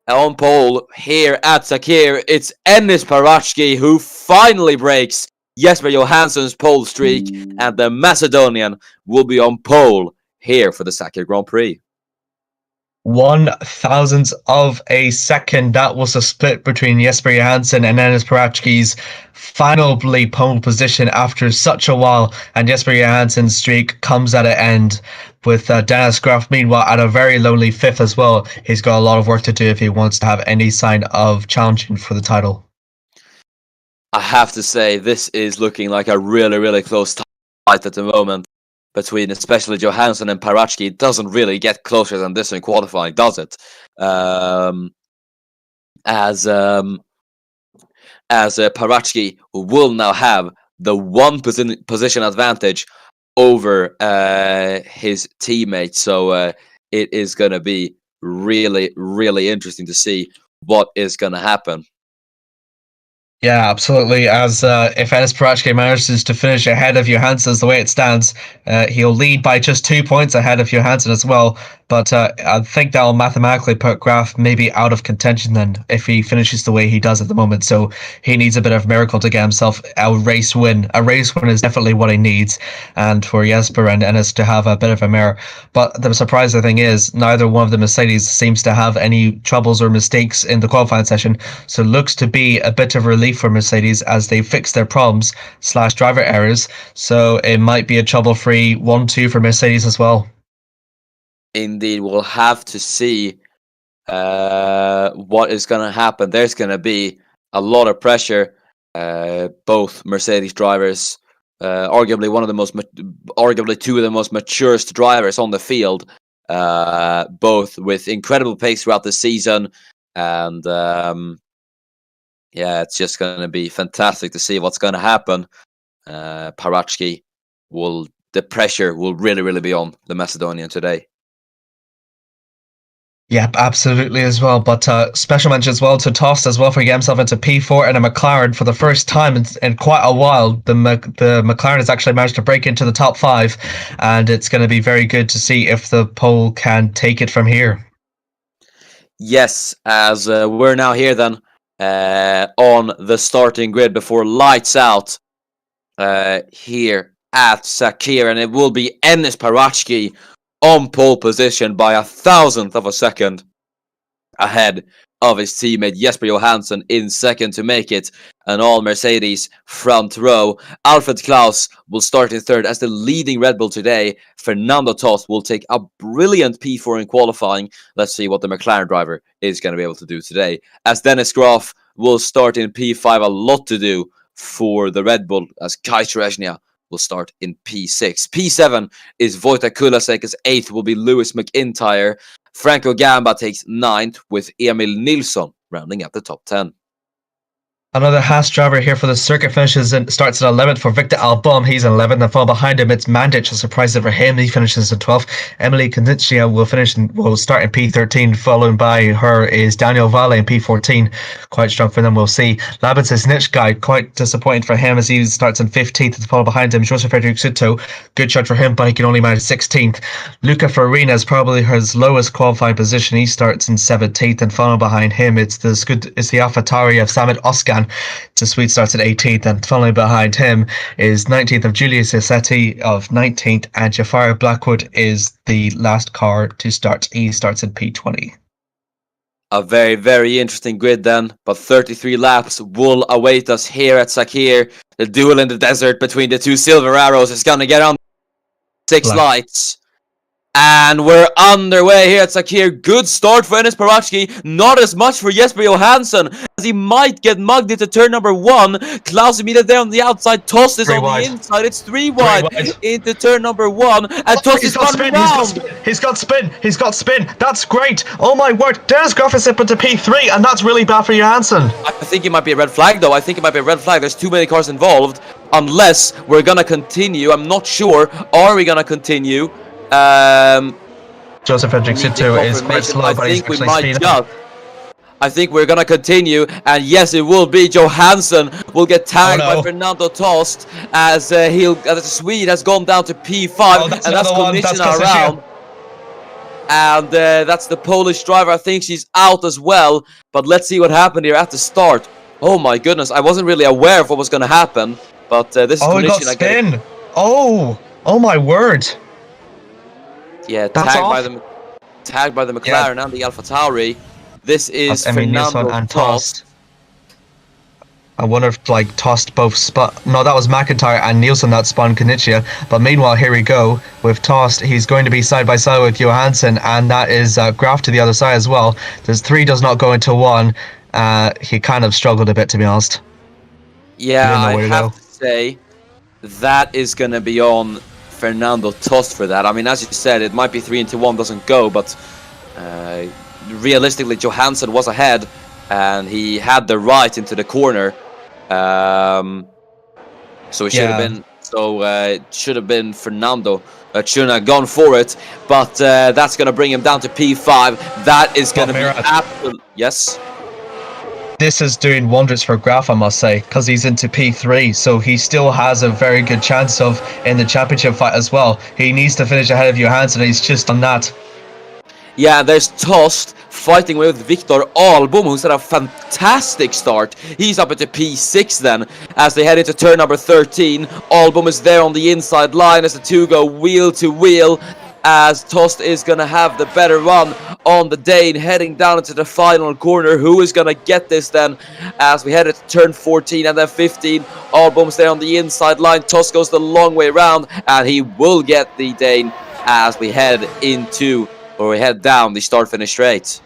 On pole here at Sakhir, it's Enes Parachki who finally breaks Jesper Johansson's pole streak, and the Macedonian will be on pole here for the Sakhir Grand Prix. 1/1000th of a second. That was a split between Jesper Johansson and Enes Parachki's finally pole position after such a while, and Jesper Johansson's streak comes at an end with Dennis Graf meanwhile at a very lonely 5th as well. He's got a lot of work to do if he wants to have any sign of challenging for the title. I have to say, this is looking like a really, really close fight at the moment between especially Johansson and Parachki. It doesn't really get closer than this in qualifying, does it? As Parachki will now have the one position advantage over his teammate. So it is going to be really, really interesting to see what is going to happen. Yeah, absolutely. As if Enes Parachki manages to finish ahead of Johansson, the way it stands, he'll lead by just 2 points ahead of Johansson as well. But I think that'll mathematically put Graf maybe out of contention then if he finishes the way he does at the moment. So he needs a bit of miracle to get himself a race win. A race win is definitely what he needs, and for Jesper and Enes to have a bit of a mirror. But the surprising thing is neither one of the Mercedes seems to have any troubles or mistakes in the qualifying session. So it looks to be a bit of relief for Mercedes as they fix their problems / driver errors. So it might be a trouble-free 1-2 for Mercedes as well. Indeed, we'll have to see what is going to happen. There's going to be a lot of pressure. Both Mercedes drivers, arguably two of the most maturest drivers on the field, both with incredible pace throughout the season, and yeah, it's just going to be fantastic to see what's going to happen. Parachki the pressure will really, really be on the Macedonian today. Yep, absolutely as well. But special mention as well to Tost as well for getting himself into P4 and a McLaren for the first time in quite a while. The McLaren has actually managed to break into the top five, and it's going to be very good to see if the pole can take it from here. Yes, as we're now here then on the starting grid before lights out here at Sakhir, and it will be Enis Parachki on pole position by 1,000th of a second ahead of his teammate Jesper Johansson in second to make it an all-Mercedes front row. Alfred Klaus will start in third as the leading Red Bull today. Fernando Tost will take a brilliant P4 in qualifying. Let's see what the McLaren driver is going to be able to do today. As Dennis Graf will start in P5, a lot to do for the Red Bull as Kai Terezhnia will start in P6. P7 is Wojtek Kulasek, as 8th will be Lewis McIntyre. Franco Gamba takes 9th with Emil Nilsson rounding up the top 10. Another Haas driver here for the circuit starts at 11th for Victor Album. He's in 11th, and fall behind him it's Mandic. A surprise for him. He finishes in 12th. Emily Kondichia will start in P13. Followed by her is Daniel Valle in P14. Quite strong for them. We'll see. Labitz is Nitsch guy. Quite disappointing for him as he starts in 15th. And follow behind him Joseph Frederick Suto. Good shot for him, but he can only manage 16th. Luca Farina is probably his lowest qualifying position. He starts in 17th, and following behind him it's the AlphaTauri of Samit Oskan. Sweet starts at 18th, and following behind him is 19th of Julius Assetti of 19th, and Jafar Blackwood is the last car to start. He starts at P20. A very, very interesting grid then, but 33 laps will await us here at Sakhir. The duel in the desert between the two silver arrows is going to get on 6 lights. And we're underway here at Sakhir. Good start for Enis Parachki. Not as much for Jesper Johansson, as he might get mugged into turn number 1. Klaus immediately there on the outside. Tost is on the inside. It's 3 wide into turn number 1. And Tost is gone round. He's got spin. That's great. Oh my word. Dennis Graf is up into P3, and that's really bad for Johansson. I think it might be a red flag, though. There's too many cars involved. Unless we're going to continue. I'm not sure. Are we going to continue? Joseph Frederick Suto is quite slow, but he's actually speeding up. I think we're gonna continue, and yes, it will be Johansson will get tagged by Fernando Tost as the Swede has gone down to P5, and that's Kondichina around. And that's the Polish driver. I think she's out as well. But let's see what happened here at the start. Oh my goodness, I wasn't really aware of what was gonna happen. But this is Kondichina. He got spin. Oh my word. Yeah, tagged by the McLaren and the AlphaTauri. This is Fernando and Tost. I wonder if Tost both spot. No, that was McIntyre and Nielsen that spun Kondichia. But meanwhile, here we go with Tost. He's going to be side by side with Johansson, and that is Graf to the other side as well. There's 3 does not go into 1. He kind of struggled a bit, to be honest. Yeah, I have to say that is going to be on Fernando Tost for that. I mean, as you said, it might be 3 into 1 doesn't go, but realistically, Johansson was ahead, and he had the right into the corner. So it should have been. So it should have been Fernando. Shouldn't have gone for it, but that's going to bring him down to P5. That is going to be absolute. Yes. This is doing wonders for Graf, I must say, because he's into P3, so he still has a very good chance of in the championship fight as well. He needs to finish ahead of Johansson, and he's just on that. Yeah, there's Tost fighting with Victor Albom, who's had a fantastic start. He's up into P6 then, as they head into turn number 13. Albom is there on the inside line as the two go wheel to wheel, as Tost is going to have the better run on the Dane, heading down into the final corner. Who is going to get this then, as we head into turn 14 and then 15. Albom's there on the inside line. Tost goes the long way around, and he will get the Dane as we head down the start-finish straight.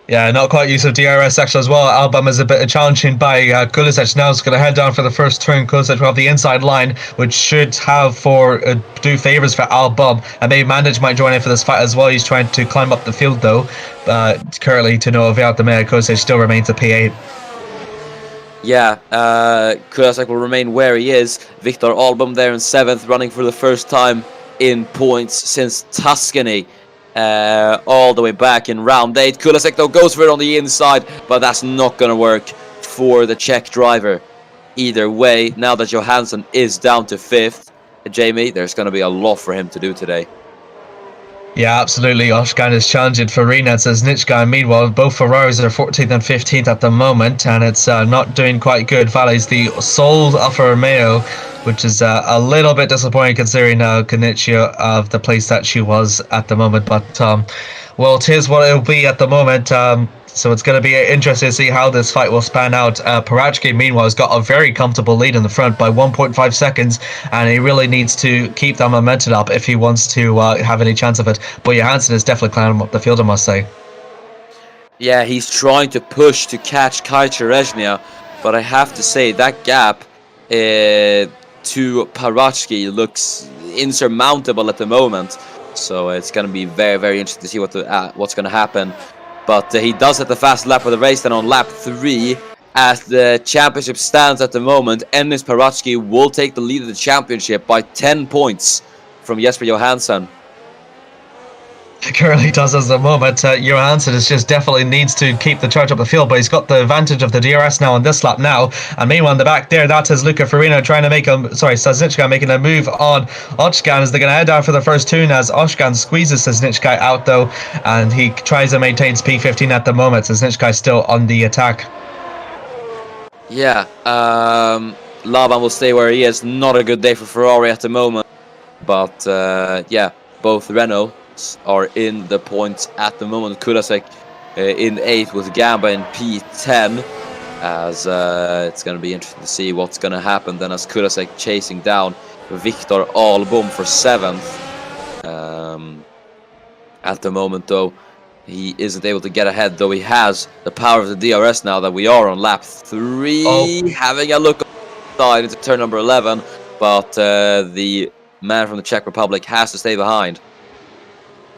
Yeah, not quite used to DRS section as well. Album is a bit challenging by Kulisec. Now it's going to head down for the first turn. Kulisec will have the inside line, which should have do favours for Album. And maybe Mandic might join in for this fight as well. He's trying to climb up the field though. Currently, to no avail, the Mea Kulisec still remains a P8. Yeah, Kulisec will remain where he is. Victor Album there in 7th, running for the first time in points since Tuscany. all the way back in round 8. Kulasek though goes for it on the inside, but that's not going to work for the Czech driver. Either way, now that Johansson is down to 5th, Jamie, there's going to be a lot for him to do today. Yeah, absolutely. Oshkan is challenging Farina, says Nitschka. Meanwhile, both Ferraris are 14th and 15th at the moment, and it's not doing quite good. Valley's the sole Alfa Romeo, which is a little bit disappointing considering Kanichia of the place that she was at the moment. But, well, it is what it'll be at the moment. So it's going to be interesting to see how this fight will span out. Parachki, meanwhile, has got a very comfortable lead in the front by 1.5 seconds, and he really needs to keep that momentum up if he wants to have any chance of it. But Johansson is definitely climbing up the field, I must say. Yeah, he's trying to push to catch Kai Cherezhnia, but I have to say that gap to Parachki looks insurmountable at the moment. So it's going to be very, very interesting to see what's going to happen. But he does hit the fast lap of the race. Then on lap 3, as the championship stands at the moment, Ennis Parachki will take the lead of the championship by 10 points from Jesper Johansson. Currently does at the moment. Johansson is just definitely needs to keep the charge up the field, but he's got the advantage of the DRS now on this lap now. And meanwhile in the back there, that is Luca Farina trying to make Saznichka making a move on Oshkan as they're going to head down for the first turn as Oshkan squeezes Saznichka out though, and he tries to maintain P15 at the moment. Saznichka is still on the attack. Yeah, Laban will stay where he is. Not a good day for Ferrari at the moment, but yeah, both Renault are in the points at the moment. Kulasek in 8th with Gamba in P10, as it's going to be interesting to see what's going to happen then as Kulasek chasing down Victor Albom for 7th. At the moment though, he isn't able to get ahead, though he has the power of the DRS now that we are on lap 3. Having a look inside into turn number 11, but the man from the Czech Republic has to stay behind.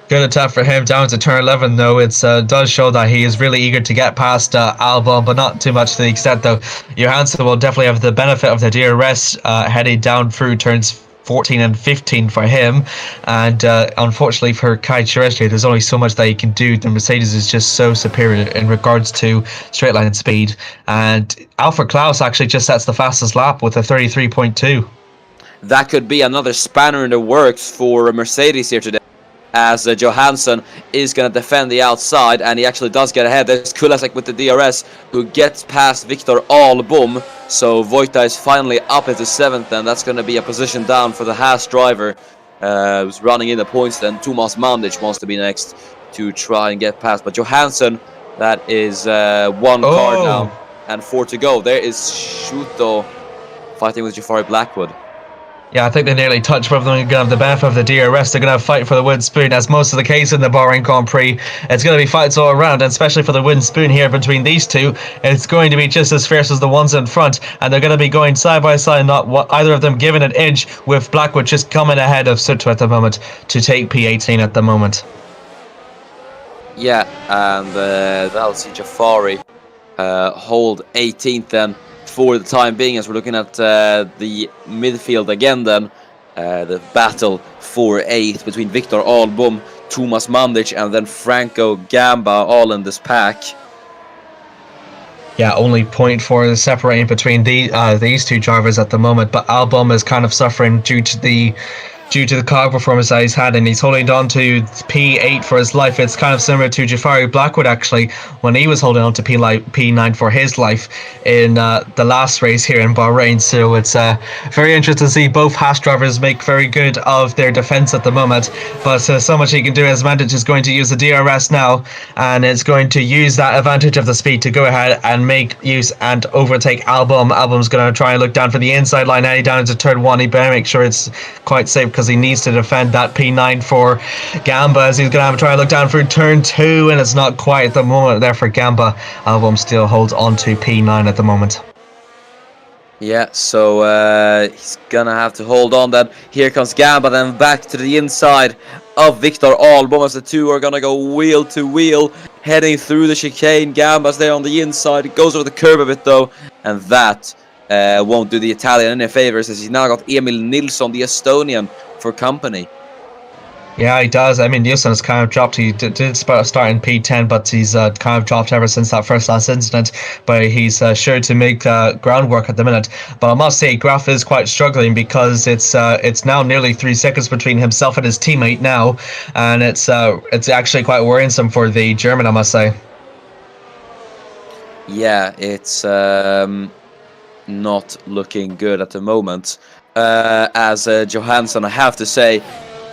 Good attack for him down to turn 11 though. It does show that he is really eager to get past Albon, but not too much to the extent though. Johansson will definitely have the benefit of the DRS heading down through turns 14 and 15 for him, and unfortunately for Kai Cherezhnia, there's only so much that he can do. The Mercedes is just so superior in regards to straight line speed, and Alfred Klaus actually just sets the fastest lap with a 33.2. That could be another spanner in the works for Mercedes here today, as Johansson is going to defend the outside, and he actually does get ahead. There's Kulasek with the DRS, who gets past Victor Albom, so Vojta is finally up into 7th, and that's going to be a position down for the Haas driver, who's running in the points. Then Tomas Mandic wants to be next to try and get past, but Johansson, that is one car now, and 4 to go. There is Shuto fighting with Jafari Blackwood. Yeah, I think they nearly touched. Both of them are going to have the benefit of the DRS. They're going to fight for the wooden spoon, as most of the case in the Bahrain Grand Prix. It's going to be fights all around, and especially for the wooden spoon here between these two. It's going to be just as fierce as the ones in front, and they're going to be going side by side, not either of them giving an inch, with Blackwood just coming ahead of Suto at the moment to take P18 at the moment. Yeah, and that'll see Jafari hold 18th then for the time being, as we're looking at the midfield again then. The battle for 8th between Victor Albom, Tomas Mandic, and then Franco Gamba, all in this pack. Yeah, only 0.4 separating between these two drivers at the moment, but Albom is kind of suffering due to the car performance that he's had, and he's holding on to P8 for his life. It's kind of similar to Jafari Blackwood actually, when he was holding on to P9 for his life in the last race here in Bahrain. So it's very interesting to see both Haas drivers make very good of their defense at the moment, but so much he can do, as Mandic is going to use the DRS now, and it's going to use that advantage of the speed to go ahead and make use and overtake Albom. Albom's going to try and look down for the inside line, now down into turn 1. He better make sure it's quite safe, because he needs to defend that P9 for Gamba, as he's going to have to try and look down through turn 2, and it's not quite at the moment there for Gamba. Albom still holds on to P9 at the moment. Yeah, so he's going to have to hold on then. Here comes Gamba, then back to the inside of Victor Albom, as the two are going to go wheel to wheel, heading through the chicane. Gamba's there on the inside. It goes over the curb a bit though, and that won't do the Italian any favors, as he's now got Emil Nilsson, the Estonian, for company. Yeah, he does. I mean, Nielsen has kind of dropped. He did start in P10, but he's kind of dropped ever since that first last incident. But he's sure to make groundwork at the minute. But I must say, Graf is quite struggling because it's now nearly 3 seconds between himself and his teammate now, and it's actually quite worrisome for the German, I must say. Yeah, it's not looking good at the moment. As Johansson, I have to say,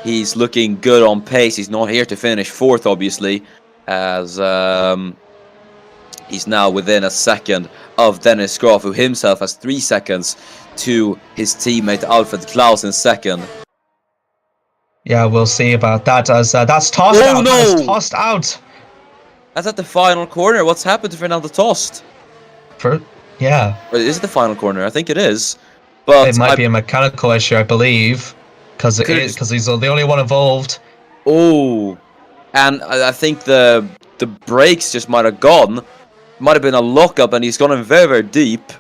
he's looking good on pace. He's not here to finish fourth, obviously, as he's now within a second of Dennis Graf, who himself has 3 seconds to his teammate Alfred Klaus in second. Yeah, we'll see about that. As that's tossed Oh, out. no! That's tossed out. That's at the final corner. What's happened to Fernando Tost? Yeah. Or is it the final corner? I think it is. But It might be a mechanical issue, I believe, because he's the only one involved. Oh, and I think the brakes just might have gone. Might have been a lockup, and he's gone in very, very deep.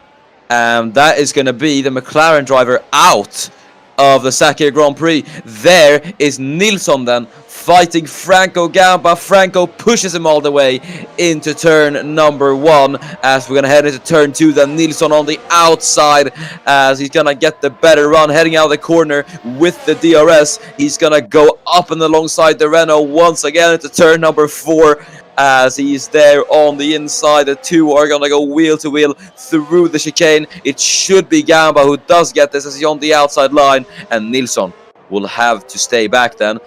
And that is going to be the McLaren driver out of the Sakhir Grand Prix. There is Nilsson then fighting Franco Gamba. Franco pushes him all the way into turn number 1 as we're going to head into turn 2. Then Nilsson on the outside as he's going to get the better run heading out of the corner with the DRS. He's going to go up and alongside the Renault once again into turn number 4. As he's there on the inside, the two are going to go wheel to wheel through the chicane. It should be Gamba who does get this as he's on the outside line, and Nilsson will have to stay back then.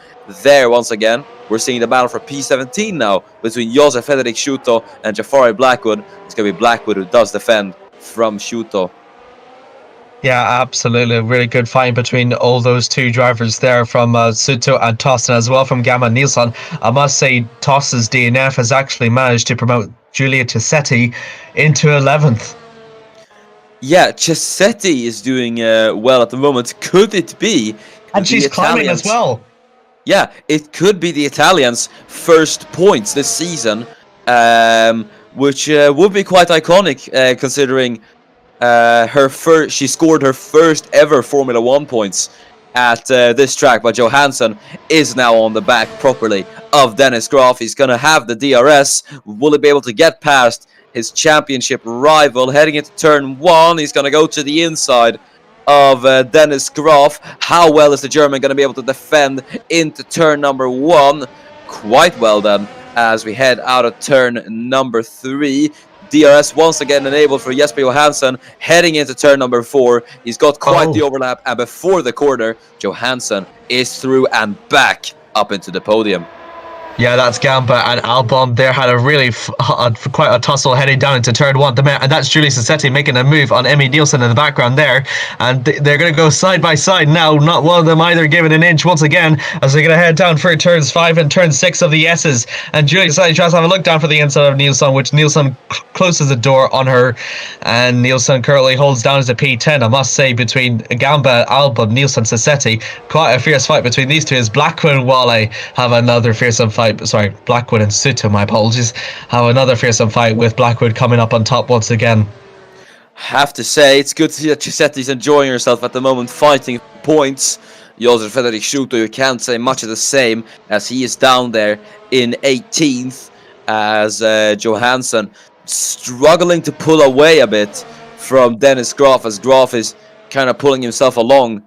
There once again, we're seeing the battle for P17 now between Josef Frederick Schuto and Jafari Blackwood. It's going to be Blackwood who does defend from Schuto. Yeah, absolutely. Really good fight between all those two drivers there from Suto and Tostin as well from Gamma Nilsson. I must say, Toss's DNF has actually managed to promote Giulia Cessetti into 11th. Yeah, Cessetti is doing well at the moment. Could it be? And she's climbing as well. Yeah, it could be the Italians' first points this season, which would be quite iconic considering she scored her first ever Formula 1 points at this track, but Johansson is now on the back properly of Dennis Graf. He's going to have the DRS. Will he be able to get past his championship rival heading into turn 1? He's going to go to the inside of Dennis Graf. How well is the German going to be able to defend into turn number 1? Quite well then, as we head out of turn number 3. DRS once again enabled for Jesper Johansson heading into turn number 4. He's got quite the overlap, and before the corner, Johansson is through and back up into the podium. Yeah, that's Gamba and Albon. There had a really quite a tussle heading down into turn 1 at the minute, and that's Giulia Cessetti making a move on Emmy Nielsen in the background there, and they're going to go side by side now. Not one of them either giving an inch once again as they're going to head down for turns 5 and turn 6 of the S's, and Giulia Cessetti tries to have a look down for the inside of Nielsen, which Nielsen closes the door on her, and Nielsen currently holds down as a P10. I must say, between Gamba, Albon, Nielsen, Cessetti, quite a fierce fight between these two as Blackwood and Wale have another fearsome fight. Sorry, Blackwood and Suto, my apologies, have another fearsome fight with Blackwood coming up on top once again. Have to say, it's good to see that Cessetti's enjoying herself at the moment, fighting points. Josef Frederick Schuto, you can't say much of the same, as he is down there in 18th, as Johansson struggling to pull away a bit from Dennis Graf, as Graf is kind of pulling himself along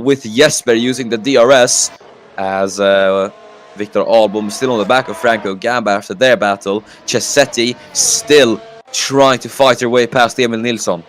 with Jesper using the DRS, as Victor Albom still on the back of Franco Gamba after their battle. Cessetti still trying to fight her way past Emil Nilsson.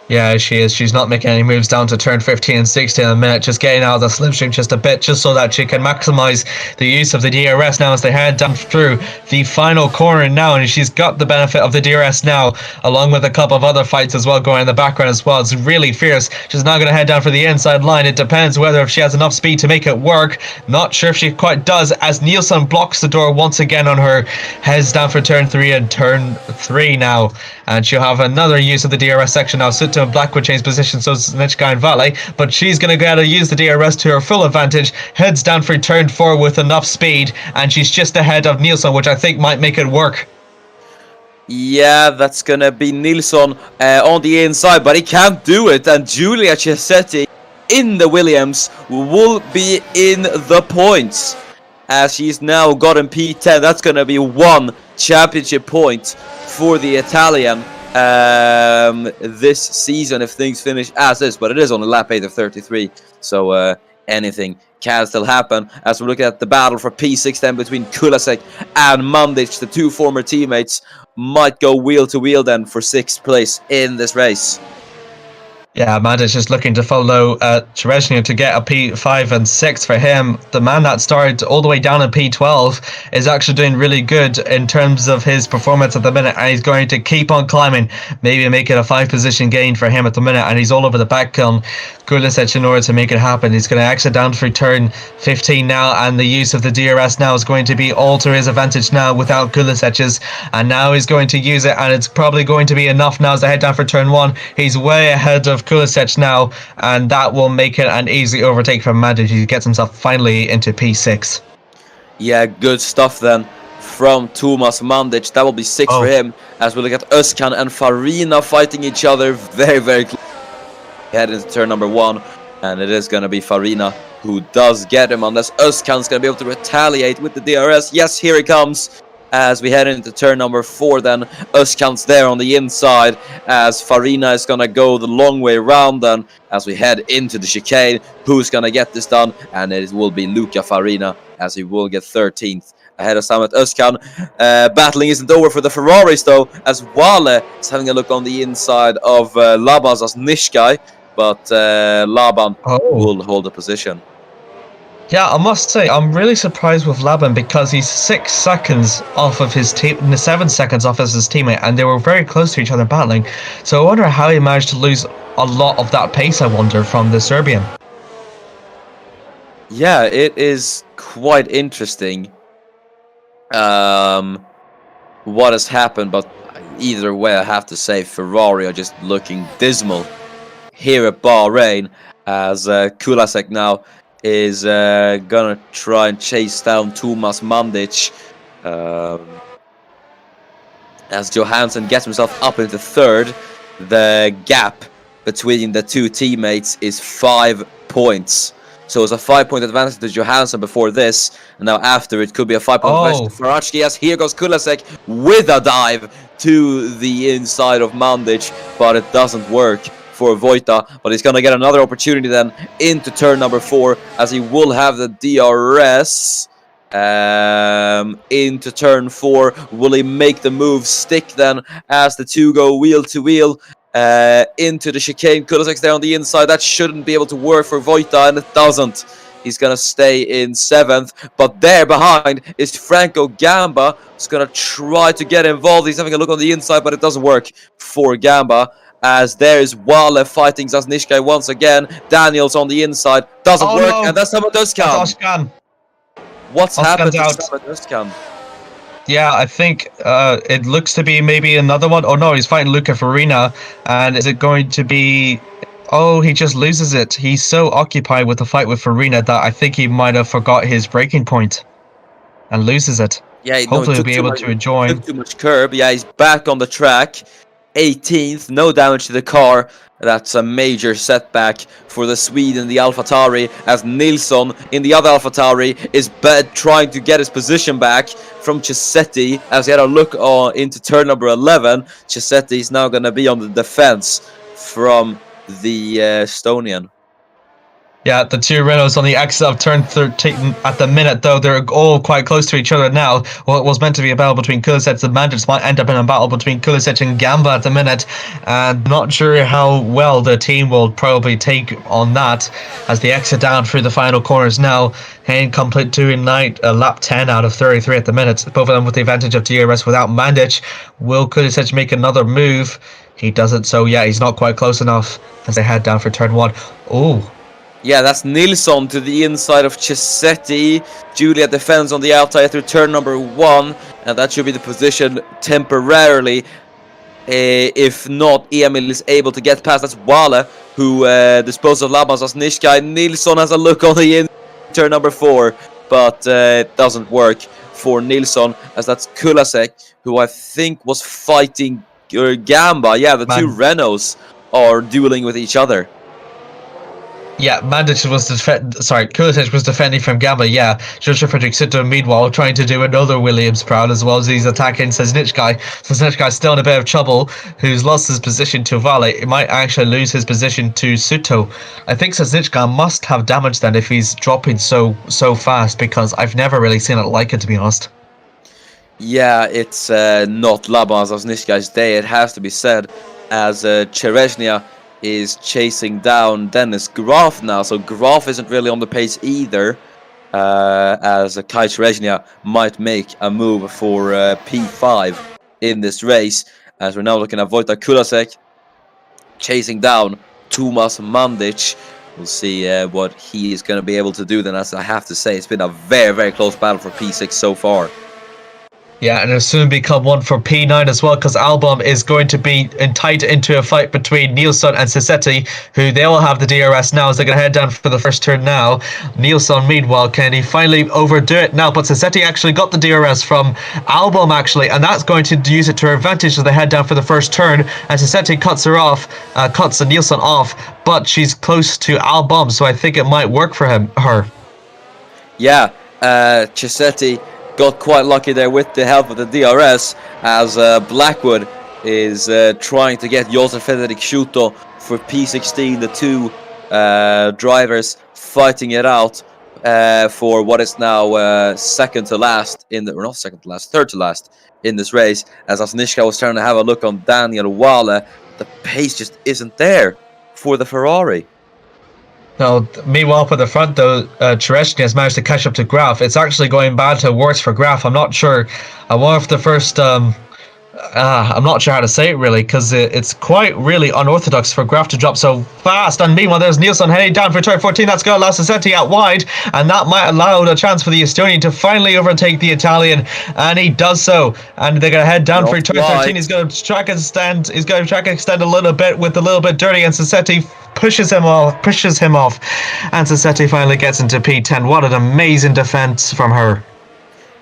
Yeah, she is. She's not making any moves down to turn 15 and 16 in a minute, just getting out of the slipstream just a bit, just so that she can maximise the use of the DRS now as they head down through the final corner now, and she's got the benefit of the DRS now, along with a couple of other fights as well going in the background as well. It's really fierce. She's now going to head down for the inside line. It depends whether if she has enough speed to make it work. Not sure if she quite does, as Nielsen blocks the door once again on her, heads down for turn 3 and turn 3 now, and she'll have another use of the DRS section now. Suto and Blackwood change position, so Snitchka and Valley, but she's going to go out and use the DRS to her full advantage, heads down for turn 4 with enough speed, and she's just ahead of Nilsson, which I think might make it work. Yeah, that's going to be Nilsson on the inside, but he can't do it, and Giulia Cessetti in the Williams will be in the points, as she's now gotten P10. That's going to be 1 championship point for the Italian this season if things finish as is, but it is on a lap 8 of 33, so anything can still happen. As we look at the battle for P6 then between Kulasek and Mandic, the 2 former teammates might go wheel to wheel then for 6th place in this race. Yeah, Mandic just looking to follow Tereshnia to get a P5 and 6 for him. The man that started all the way down in P12 is actually doing really good in terms of his performance at the minute, and he's going to keep on climbing, maybe make it a 5 position gain for him at the minute, and he's all over the back on Kulisic in order to make it happen. He's going to exit down through turn 15 now, and the use of the DRS now is going to be all to his advantage now without Kulisic's, and now he's going to use it, and it's probably going to be enough now as they head down for turn 1. He's way ahead of Kulisic now, and that will make it an easy overtake for Mandic. He gets himself finally into P6. Yeah, good stuff then from Thomas Mandic. That will be 6 for him, as we look at Özkan and Farina fighting each other very, very close. Head into turn number 1, and it is going to be Farina who does get him, unless Özkan's going to be able to retaliate with the DRS. Yes, here he comes. As we head into turn number 4 then, Özkan's there on the inside, as Farina is going to go the long way around then, as we head into the chicane. Who's going to get this done? And it will be Luca Farina, as he will get 13th ahead of Samet Özkan. Battling isn't over for the Ferraris though, as Wale is having a look on the inside of Laban Zasnishkai, but Laban will hold the position. Yeah, I must say, I'm really surprised with Laban because he's 6 seconds off of his team, 7 seconds off as his teammate, and they were very close to each other battling. So I wonder how he managed to lose a lot of that pace, I wonder, from the Serbian. Yeah, it is quite interesting what has happened, but either way, I have to say Ferrari are just looking dismal here at Bahrain, as Kulasek now is gonna try and chase down Thomas Mandic, as Johansson gets himself up into 3rd. The gap between the 2 teammates is 5 points. So it's a 5-point advantage to Johansson before this, and now after it could be a 5-point advantage to Farachki. Yes, here goes Kulasek with a dive to the inside of Mandic, but it doesn't work for Vojta, but he's going to get another opportunity then into turn number 4, as he will have the DRS into turn 4. Will he make the move stick then, as the 2 go wheel to wheel into the chicane? Kulisek's there on the inside. That shouldn't be able to work for Vojta, and it doesn't. He's going to stay in 7th, but there behind is Franco Gamba, who's going to try to get involved. He's having a look on the inside, but it doesn't work for Gamba, as there is Wale fighting Zasnishkai once again. Daniels on the inside, doesn't work, and that's Samet Özkan. What's happened to Samet Özkan? Yeah, I think it looks to be maybe another one. Oh no, he's fighting Luca Farina, and is it going to be... Oh, he just loses it. He's so occupied with the fight with Farina that I think he might have forgot his breaking point and loses it. Yeah, hopefully he'll be able to join. Took too much curb. Yeah, he's back on the track. 18th, no damage to the car. That's a major setback for the Swede in the AlphaTauri, as Nilsson in the other AlphaTauri is trying to get his position back from Chisetti, as he had a look into turn number 11. Chisetti is now going to be on the defense from the Estonian. Yeah, the 2 Renaults on the exit of turn 13 at the minute, though. They're all quite close to each other now. What was meant to be a battle between Kulisec and Mandic might end up in a battle between Kulisec and Gamba at the minute. And not sure how well the team will probably take on that as they exit down through the final corners now. Hayne complete doing lap 10 out of 33 at the minute. Both of them with the advantage of DRS without Mandic. Will Kulisec make another move? He doesn't, so yeah, he's not quite close enough as they head down for turn 1. Oh. Yeah, that's Nilsson to the inside of Chisetti. Julia defends on the outside through turn number 1. And that should be the position temporarily. If not, Emil is able to get past. That's Wale, who disposed of Laban Zasnishkai. Nilsson has a look on the turn number 4. But it doesn't work for Nilsson, as that's Kulasek, who I think was fighting Gamba. Yeah, the 2 Renaults are dueling with each other. Yeah, Mandic was Kulisic was defending from Gamba. Yeah, Joshua Frederick Sito, meanwhile, trying to do another Williams proud as well as he's attacking Saznichkai. Saznichkai's still in a bit of trouble, who's lost his position to Vale. It might actually lose his position to Suto. I think Saznichkai must have damage then if he's dropping so fast, because I've never really seen it like it, to be honest. Yeah, it's not Laban Zasnishkai's day, it has to be said, as Cherezhnia is chasing down Dennis Graf now, so Graf isn't really on the pace either, as Kai Cherezhnia might make a move for P5 in this race, as we're now looking at Wojtek Kulasek chasing down Tomas Mandic. We'll see what he is going to be able to do then, as I have to say, it's been a very, very close battle for P6 so far. Yeah, and it'll soon become one for P9 as well, because Album is going to be tied into a fight between Nielsen and Sassetti, who they all have the DRS now, as they're going to head down for the first turn now. Nielsen, meanwhile, can he finally overdo it now? But Sassetti actually got the DRS from Album, actually, and that's going to use it to her advantage as they head down for the first turn, and Sassetti cuts Nielsen off, but she's close to Album, so I think it might work for her. Yeah, Chisetti got quite lucky there with the help of the DRS, as Blackwood is trying to get Josef Fredrik Schuto for P16, the two drivers fighting it out for what is now second to last in the, or not second to last, third to last in this race, as Asnishka was trying to have a look on Daniel Wale. The pace just isn't there for the Ferrari. Now, meanwhile, for the front, though, Cherezhnia has managed to catch up to Graf. It's actually going bad to worse for Graf. I'm not sure. I wonder if the first... I'm not sure how to say it, really, because it's quite really unorthodox for Graf to drop so fast. And meanwhile, there's Nielsen heading down for turn 14. That's going to allow Sassetti out wide, and that might allow a chance for the Estonian to finally overtake the Italian, and he does so. And they're going to head down for turn 13. He's going to track extend. He's going to track extend a little bit with a little bit dirty, and Sassetti pushes him off, and Sassetti finally gets into P10. What an amazing defense from her.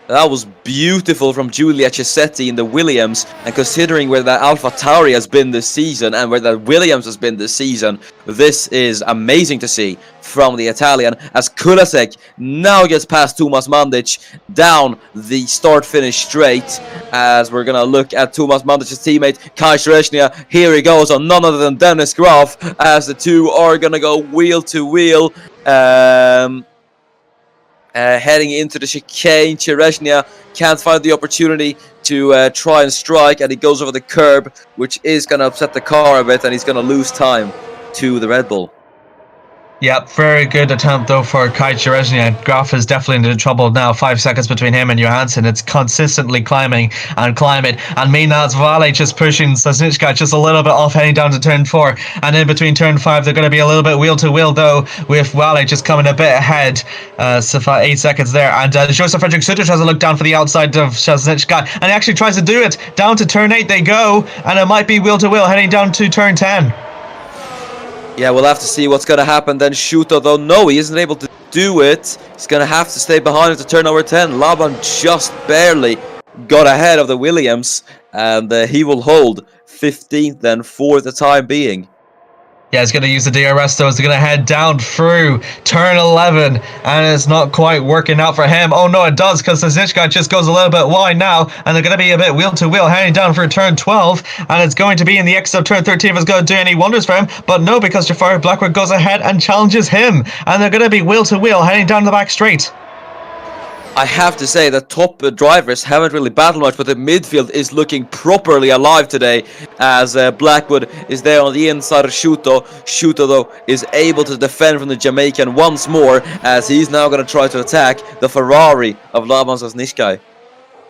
That was beautiful from Giulia Chisetti in the Williams, and considering where that Alpha Tauri has been this season and where that Williams has been this season, this is amazing to see from the Italian, as Kulasek now gets past Tomas Mandic down the start-finish straight, as we're going to look at Tomas Mandic's teammate Kai Cherezhnia. Here he goes on none other than Dennis Graf, as the two are going to go wheel to wheel. Heading into the chicane, Cherezhnia can't find the opportunity to try and strike, and he goes over the curb, which is going to upset the car a bit, and he's going to lose time to the Red Bull. Yep, very good attempt though for Kai Cherezhnia. Graf is definitely in trouble now. 5 seconds between him and Johansson. It's consistently climbing, and meanwhile it's Vale just pushing Sasnichka just a little bit off, heading down to turn 4. And in between turn 5 they're going to be a little bit wheel to wheel though, with Vale just coming a bit ahead. So 8 seconds there, and Josef Fredrik Suter has a look down for the outside of Sasnichka, and he actually tries to do it. Down to turn 8 they go, and it might be wheel to wheel heading down to turn 10. Yeah, we'll have to see what's going to happen then. Schuto, though, no, he isn't able to do it. He's going to have to stay behind into turn number 10. Laban just barely got ahead of the Williams, and he will hold 15th then for the time being. Yeah, he's going to use the DRS though. He's going to head down through turn 11, and it's not quite working out for him. Oh no, it does, because Sasnichka just goes a little bit wide now, and they're going to be a bit wheel to wheel heading down for turn 12, and it's going to be in the exit of turn 13 if it's going to do any wonders for him. But no, because Jafar Blackwood goes ahead and challenges him, and they're going to be wheel to wheel heading down the back straight. I have to say that top drivers haven't really battled much, but the midfield is looking properly alive today, as Blackwood is there on the inside of Schuto. Schuto, though, is able to defend from the Jamaican once more, as he's now going to try to attack the Ferrari of Laban Sasnichkai.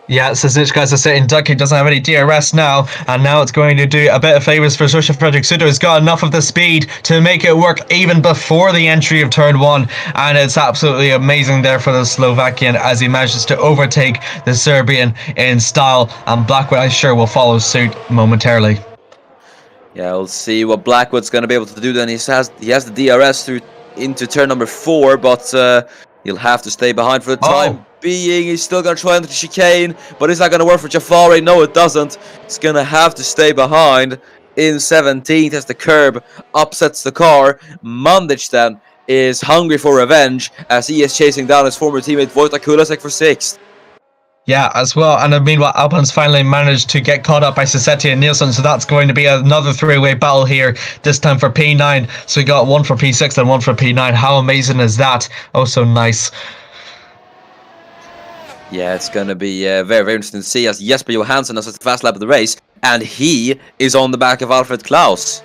Yeah, Sasnichka is a sitting duck. He doesn't have any DRS now, and now it's going to do a bit of favours for Josef Fredrik Suter. He's got enough of the speed to make it work even before the entry of turn 1, and it's absolutely amazing there for the Slovakian as he manages to overtake the Serbian in style, and Blackwood, I'm sure, will follow suit momentarily. Yeah, we'll see what Blackwood's going to be able to do then. He has the DRS through into turn number 4, but he'll have to stay behind for the time being. He's still going to try into the chicane, but is that going to work for Jafari? No, it doesn't. He's going to have to stay behind in 17th as the curb upsets the car. Mandic then is hungry for revenge as he is chasing down his former teammate Wojtek Kulasek for 6th. Yeah, as well. And meanwhile, Albon's finally managed to get caught up by Sassetti and Nielsen, so that's going to be another three-way battle here, this time for P9. So we got one for P6 and one for P9. How amazing is that? Oh, so nice. Yeah, it's going to be very, very interesting to see as Jesper Johansson has a fast lap of the race, and he is on the back of Alfred Klaus.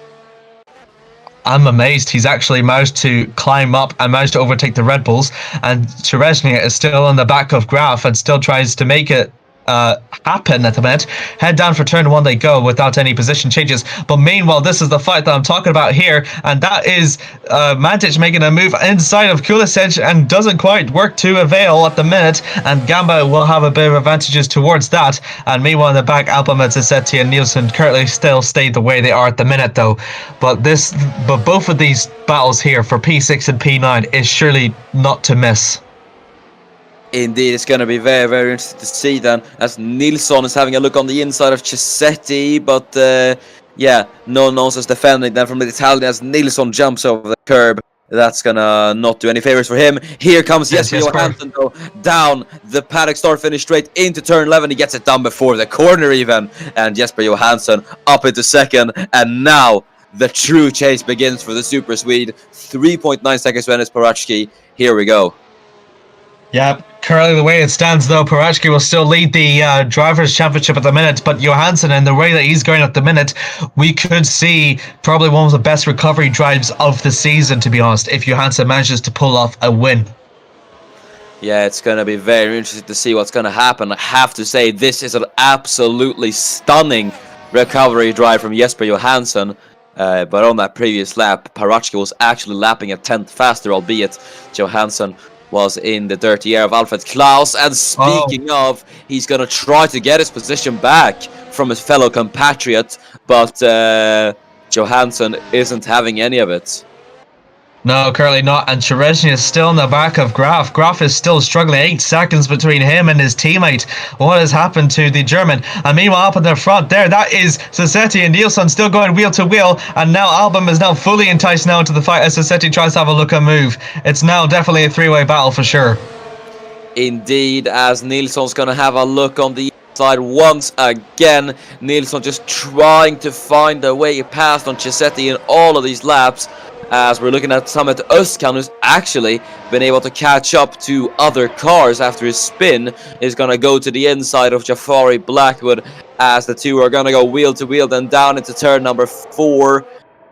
I'm amazed he's actually managed to climb up and managed to overtake the Red Bulls, and Chereznia is still on the back of Graf and still tries to make it happen at the minute. Head down for turn 1 they go without any position changes. But meanwhile, this is the fight that I'm talking about here, and that is Mantic making a move inside of Kulisevich and doesn't quite work to avail at the minute, and Gamba will have a bit of advantages towards that. And meanwhile in the back, Albon, Sassetti and Nielsen currently still stay the way they are at the minute though. But both of these battles here for P6 and P9 is surely not to miss. Indeed, it's going to be very, very interesting to see then, as Nilsson is having a look on the inside of Chisetti, but yeah, no nonsense defending then from the Italian as Nilsson jumps over the curb. That's gonna not do any favors for him. Here comes Jesper Johansson though, down the paddock, start finish straight into turn 11. He gets it done before the corner even, and Jesper Johansson up into second, and now the true chase begins for the Super Swede. 3.9 seconds to Enes Parachki. Here we go. Yeah, currently the way it stands though, Parachki will still lead the Drivers' Championship at the minute, but Johansson, in the way that he's going at the minute, we could see probably one of the best recovery drives of the season, to be honest, if Johansson manages to pull off a win. Yeah, it's going to be very interesting to see what's going to happen. I have to say, this is an absolutely stunning recovery drive from Jesper Johansson. But on that previous lap, Parachki was actually lapping a tenth faster, albeit Johansson was in the dirty air of Alfred Klaus. And speaking of, he's going to try to get his position back from his fellow compatriot, but Johansson isn't having any of it. No, currently not, and Chereznia is still in the back of Graf. Graf is still struggling, 8 seconds between him and his teammate. What has happened to the German? And meanwhile, up in the front there, that is Sassetti and Nielsen still going wheel to wheel, and now Albon is now fully enticed now into the fight as Sassetti tries to have a look and move. It's now definitely a three-way battle for sure. Indeed, as Nilsson's going to have a look on the inside once again. Nilsson just trying to find a way past on Chisetti in all of these laps, as we're looking at Samet Özkan, who's actually been able to catch up to other cars after his spin, is going to go to the inside of Jafari Blackwood, as the two are going to go wheel to wheel, then down into turn number 4.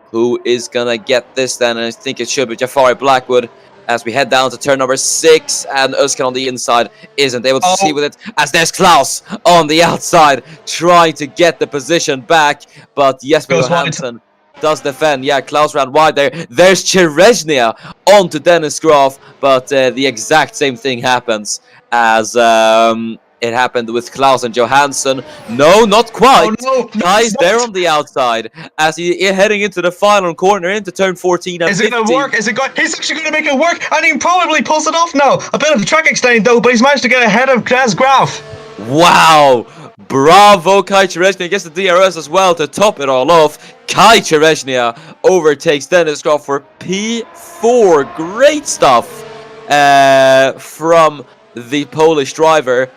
Who is going to get this then? And I think it should be Jafari Blackwood, as we head down to turn number 6, and Özkan on the inside isn't able to see with it, as there's Klaus on the outside trying to get the position back, but Jesper Johansson does defend. Yeah, Klaus ran wide there. There's Chereznia onto Dennis Graf, but the exact same thing happens as it happened with Klaus and Johansson. No, not quite. Oh, no, Guys, there on the outside as he heading into the final corner into turn 14 and 15. Is it going to work? Is it going? He's actually going to make it work, and he probably pulls it off now. A bit of the track extending though, but he's managed to get ahead of Graf. Wow! Bravo, Kai Chereznia gets the DRS as well to top it all off. Kai Chereznia overtakes Dennis Graf for P4. Great stuff from the Polish driver,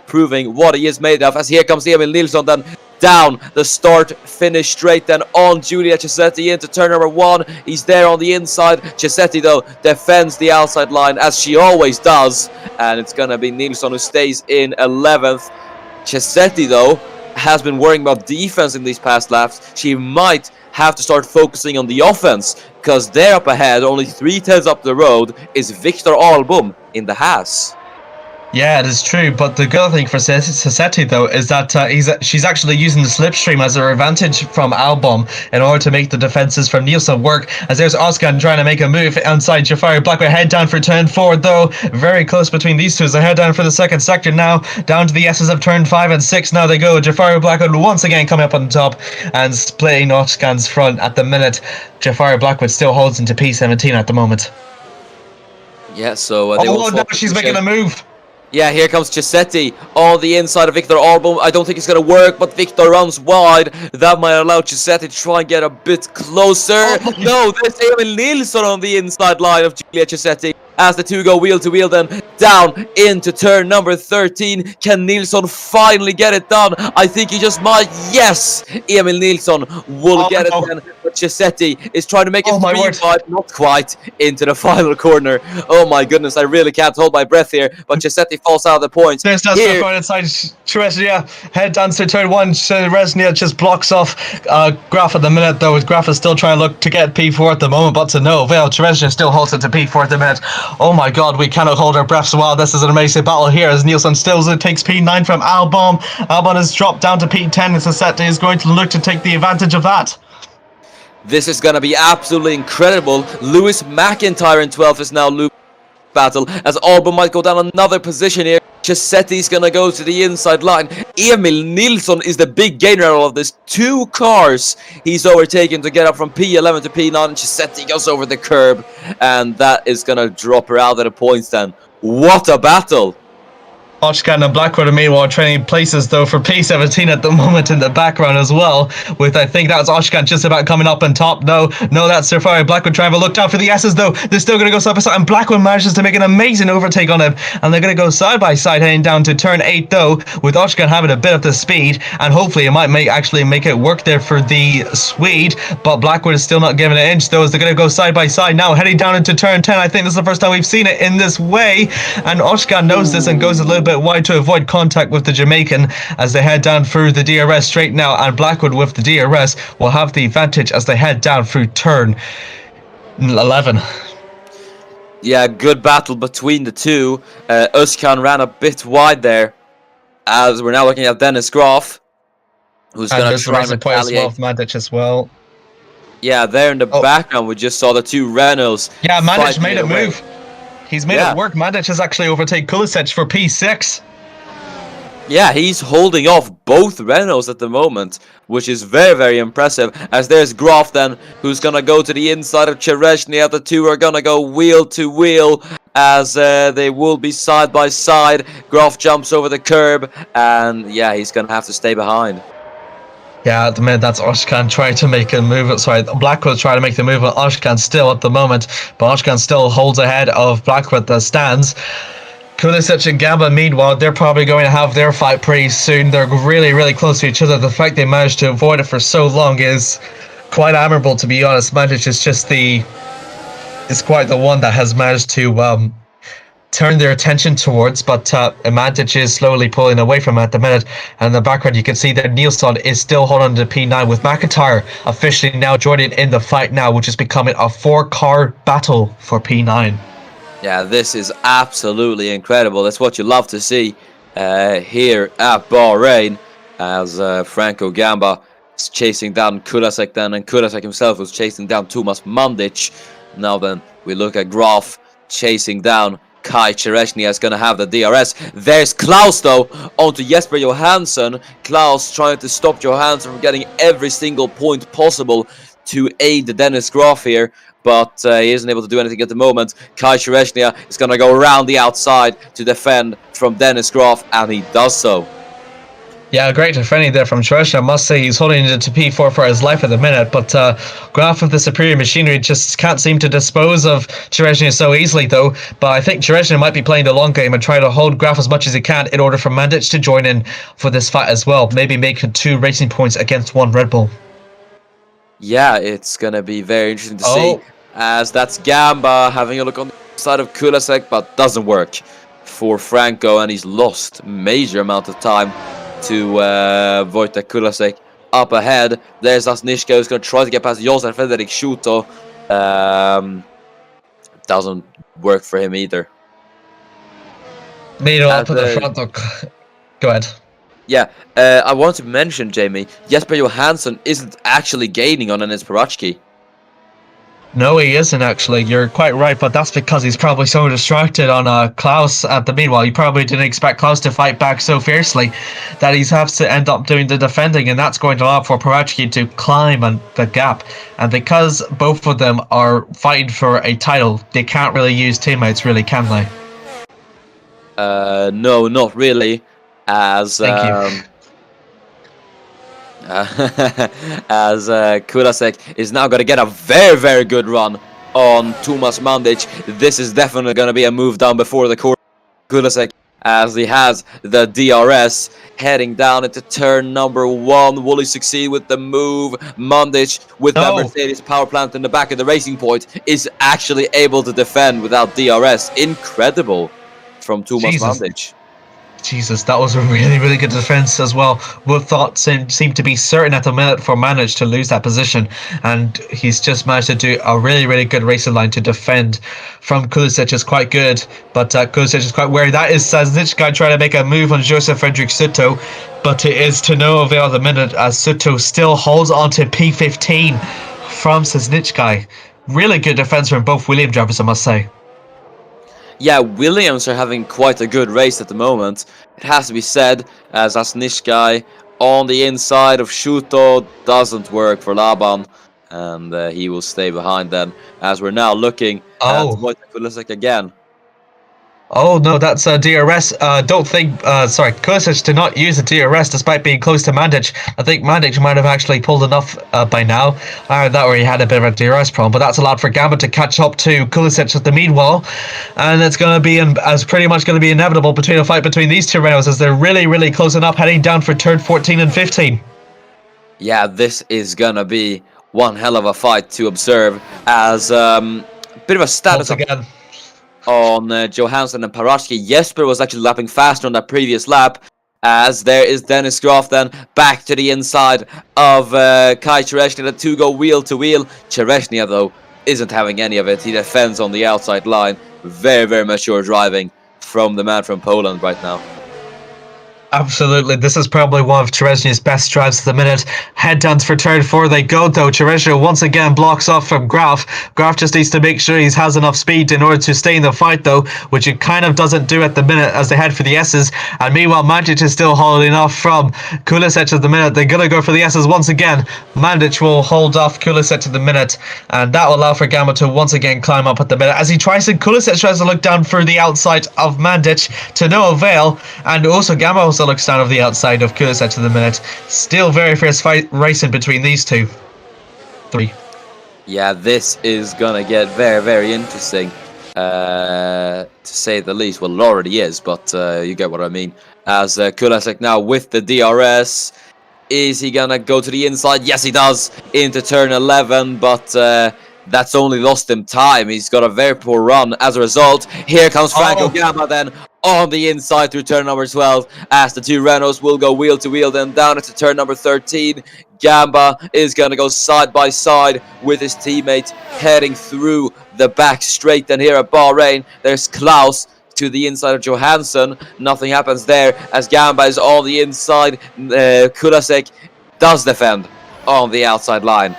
proving what he is made of. As here comes Emil Nilsson then down the start finish straight then on Giulia Chisetti into turn number 1. He's there on the inside. Chisetti though defends the outside line as she always does, and it's gonna be Nilsson who stays in 11th. Chisetti though has been worrying about defense in these past laps. She might have to start focusing on the offense, because there up ahead, only 3 tenths up the road, is Victor Albom in the Haas. Yeah, it is true, but the good thing for Sassetti though is that she's actually using the slipstream as her advantage from Albon in order to make the defenses from Nielsen work. As there's Özkan trying to make a move inside Jafari Blackwood, head down for turn 4 though, very close between these two as they head down for the second sector now, down to the S's of turn 5 and 6 now they go. Jafari Blackwood once again coming up on top and splitting Özkan's front at the minute. Jafari Blackwood still holds into P17 at the moment. Yeah, so now she's making a move. Yeah, here comes Chisetti on the inside of Victor Arbom. I don't think it's going to work, but Victor runs wide. That might allow Chisetti to try and get a bit closer. Oh No, there's Emil Nilsson on the inside line of Giulia Chisetti. As the two go wheel to wheel, then down into turn number 13. Can Nilsson finally get it done? I think he just might. Yes, Emil Nilsson will get it then. But Chisetti is trying to make it 3-5, not quite, into the final corner. Oh my goodness, I really can't hold my breath here. But Chisetti falls out of the points. There's that stuff going inside Teresnia. Head down to turn 1. Teresnia just blocks off Graf at the minute, though. Graf is still trying to look to get P4 at the moment, but to no avail. Teresnia still holds it to P4 at the minute. Oh my god, we cannot hold our breaths while this is an amazing battle here as Nilsson still takes P9 from Albon. Albon has dropped down to P10 as Assetto is going to look to take the advantage of that. This is going to be absolutely incredible. Lewis McIntyre in 12th is now losing battle as Albon might go down another position here. Chisetti's going to go to the inside line. Emil Nilsson is the big gainer out of this. 2 cars he's overtaken to get up from P11 to P9. And Chisetti goes over the curb. And that is going to drop her out of the points then. What a battle! Oshkan and Blackwood are meanwhile trading places though for P17 at the moment in the background as well, with I think that's Oshkan just about coming up on top. No, that's Safari. Blackwood trying to look down for the S's though. They're still going to go side by side and Blackwood manages to make an amazing overtake on him, and they're going to go side by side heading down to turn 8 though, with Oshkan having a bit of the speed, and hopefully it might actually make it work there for the Swede, but Blackwood is still not giving an inch though as they're going to go side by side now heading down into turn 10. I think this is the first time we've seen it in this way, and Oshkan knows this and goes a little bit wide to avoid contact with the Jamaican as they head down through the DRS straight now, and Blackwood with the DRS will have the advantage as they head down through turn 11. Yeah, good battle between the two. Özkan ran a bit wide there as we're now looking at Dennis Graf, who's going to try and retaliate. Mandic as well. Yeah, there in the background we just saw the two Renaults. Yeah, Mandic made it move. He's made it work. Mandic has actually overtaken Kulisec for P6. Yeah, he's holding off both Renaults at the moment, which is very, very impressive. As there's Graf then, who's going to go to the inside of Chereshny. The two are going to go wheel to wheel as they will be side by side. Graf jumps over the curb, and yeah, he's going to have to stay behind. Yeah, at the minute that's Oshkan trying to make a move. Sorry, Blackwood trying to make the move, but Oshkan still at the moment. But Oshkan still holds ahead of Blackwood that stands. Kulisec and Gamba, meanwhile, they're probably going to have their fight pretty soon. They're really, really close to each other. The fact they managed to avoid it for so long is quite admirable, to be honest. Mandic is just is quite the one that has managed to turn their attention towards, but Mandic is slowly pulling away from it at the minute. And in the background, you can see that Nilsson is still holding on to P9, with McIntyre officially now joining in the fight now, which is becoming a 4-car battle for P9. Yeah, this is absolutely incredible. That's what you love to see here at Bahrain, as Franco Gamba is chasing down Kulisec then, and Kulisec himself was chasing down Tomas Mandic. Now then, we look at Graf chasing down Kai Chereshny is going to have the DRS. There's Klaus though, onto Jesper Johansson. Klaus trying to stop Johansson from getting every single point possible to aid Dennis Graf here, but he isn't able to do anything at the moment. Kai Chereshny is going to go around the outside to defend from Dennis Graf, and he does so. Yeah, great defending there from Chereshny. I must say he's holding it to P4 for his life at the minute, but Graf with the superior machinery just can't seem to dispose of Chereshny so easily though. But I think Chereshny might be playing the long game and try to hold Graf as much as he can in order for Mandic to join in for this fight as well. Maybe make 2 racing points against 1 Red Bull. Yeah, it's going to be very interesting to see, as that's Gamba having a look on the side of Kulisec, but doesn't work for Franco, and he's lost major amount of time to Wojtek Kulisec up ahead. There's Asnishka, who's going to try to get past Josef Fredrik Schuto. Doesn't work for him either. Meanwhile, up at the front, go ahead. Yeah, I want to mention, Jamie, Jesper Johansson isn't actually gaining on Enes Parachki. No, he isn't actually. You're quite right, but that's because he's probably so distracted on Klaus at the meanwhile. He probably didn't expect Klaus to fight back so fiercely that he has to end up doing the defending, and that's going to allow for Parachki to climb on the gap. And because both of them are fighting for a title, they can't really use teammates, really, can they? No, not really, as Thank you. as Kulasek is now going to get a very, very good run on Tomas Mandic. This is definitely going to be a move down before the course. Kulasek, as he has the DRS heading down into turn number 1. Will he succeed with the move? Mandic, with that Mercedes power plant in the back of the Racing Point, is actually able to defend without DRS. Incredible from Tomas Mandic. Jesus, that was a really, really good defense as well. Would thought seemed to be certain at the minute for Manage to lose that position, and he's just managed to do a really, really good racing line to defend from Kulisic. Is quite good, but Kulisic is quite wary. That is Saznichka trying to make a move on Joseph Frederick Suto, but it is to no avail at the minute as Suto still holds on to P15 from Saznichka. Really good defense from both Williams drivers, I must say. Yeah, Williams are having quite a good race at the moment. It has to be said, as Asnishkai on the inside of Shuto doesn't work for Laban, and he will stay behind then, as we're now looking at Wojtek Kulisek again. Oh no, that's DRS. Don't think. Sorry, Kulisic did not use the DRS despite being close to Mandic. I think Mandic might have actually pulled enough by now. I heard that where he had a bit of a DRS problem, but that's allowed for Gamba to catch up to Kulisic at the meanwhile, and it's going to be as pretty much going to be inevitable between a fight between these two Renaults as they're really, really close enough, heading down for turn 14 and 15. Yeah, this is gonna be one hell of a fight to observe, as bit of a status again on Johansson and Parashki. Jesper was actually lapping faster on that previous lap, as there is Dennis Groff then back to the inside of Kai Chereshnia. The two go wheel to wheel. Chereshnia, though, isn't having any of it. He defends on the outside line. Very, very mature driving from the man from Poland right now. Absolutely, this is probably one of Chereshnia's best drives at the minute. Head downs for turn 4 they go though. Chereshnia once again blocks off from Graf. Graf just needs to make sure he has enough speed in order to stay in the fight though, which it kind of doesn't do at the minute as they head for the S's. And meanwhile, Mandic is still holding off from Kulisic at the minute. They're going to go for the S's once again. Mandic will hold off Kulisic at the minute, and that will allow for Gamba to once again climb up at the minute as he tries to. Kulisic tries to look down through the outside of Mandic to no avail, and also Gamba also looks down of the outside of Kulisic at the minute. Still very fierce fight racing between these two. Yeah, this is gonna get very, very interesting, to say the least. Well, it already is, but you get what I mean. As Kulisic now with the DRS, is he gonna go to the inside? Yes, he does, into turn 11, but that's only lost him time. He's got a very poor run as a result. Here comes Franco Gamba then on the inside through turn number 12, as the two Renaults will go wheel to wheel, then down into turn number 13. Gamba is going to go side by side with his teammate heading through the back straight. Then here at Bahrain, there's Klaus to the inside of Johansson. Nothing happens there as Gamba is on the inside. Kulasek does defend on the outside line.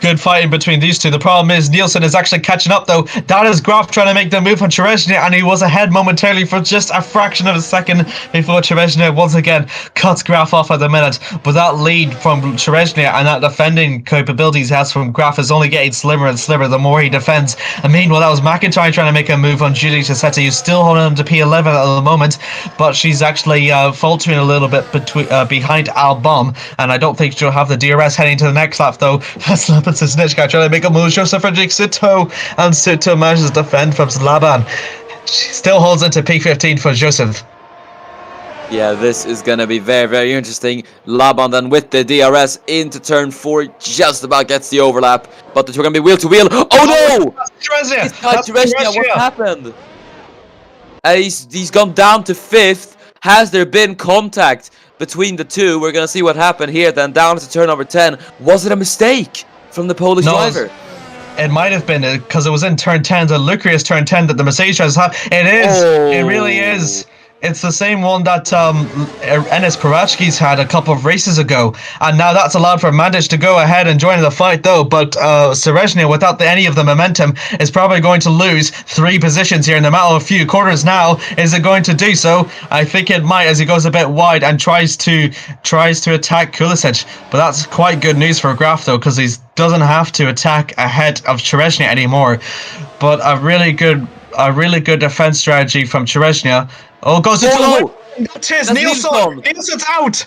Good fighting between these two. The problem is Nielsen is actually catching up though. That is Graf trying to make the move on Chereshnia, and he was ahead momentarily for just a fraction of a second before Chereshnia once again cuts Graf off at the minute. But that lead from Chereshnia and that defending capabilities he has from Graf is only getting slimmer and slimmer the more he defends. And meanwhile, that was McIntyre trying to make a move on Julie Tassetti, who's still holding on to P11 at the moment, but she's actually faltering a little bit behind Albom, and I don't think she'll have the DRS heading to the next lap though. That's Saznichka trying to make a move. Joseph Frederick Suto, and Suto manages to defend from Laban. She still holds into P15 for Joseph. Yeah, this is going to be very, very interesting. Laban then with the DRS into turn 4, just about gets the overlap, but the two are going to be wheel to wheel. Oh no! That's Chereshnia. What happened? He's gone down to 5th. Has there been contact between the two? We're going to see what happened here. Then down to turn number 10. Was it a mistake from the Polish driver? It might have been, because it was in turn 10, the Lucrious turn 10 that the Mercedes drivers have. It is. It really is. It's the same one that Enes Parachki's had a couple of races ago, and now that's allowed for Mandic to go ahead and join the fight though, but Chereshnia, without any of the momentum, is probably going to lose 3 positions here in the matter of a few quarters now. Is it going to do so? I think it might, as he goes a bit wide and tries to attack Kulisic, but that's quite good news for Graf though, because he doesn't have to attack ahead of Chereshnia anymore. But a really good a really good defense strategy from Chereznia. Oh, goes into the no! win. That is That's Nilsson. Nilsson. Nilsson's out.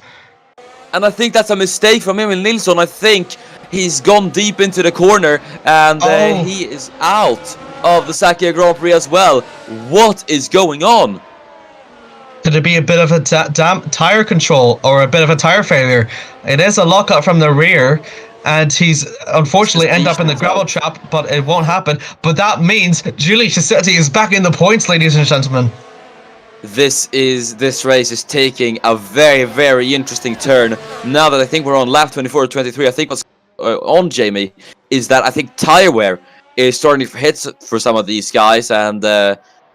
And I think that's a mistake from him and Nilsson. I think he's gone deep into the corner and he is out of the Sakhir Grand Prix as well. What is going on? Could it be a bit of a tire control or a bit of a tire failure? It is a lockout from the rear, and he's unfortunately end up in the gravel trap, but it won't happen. But that means Giulio Cisetti is back in the points, ladies and gentlemen. This race is taking a very, very interesting turn. Now that I think we're on lap 24 or 23, I think what's on, Jamie, is that I think tire wear is starting to hit for some of these guys, and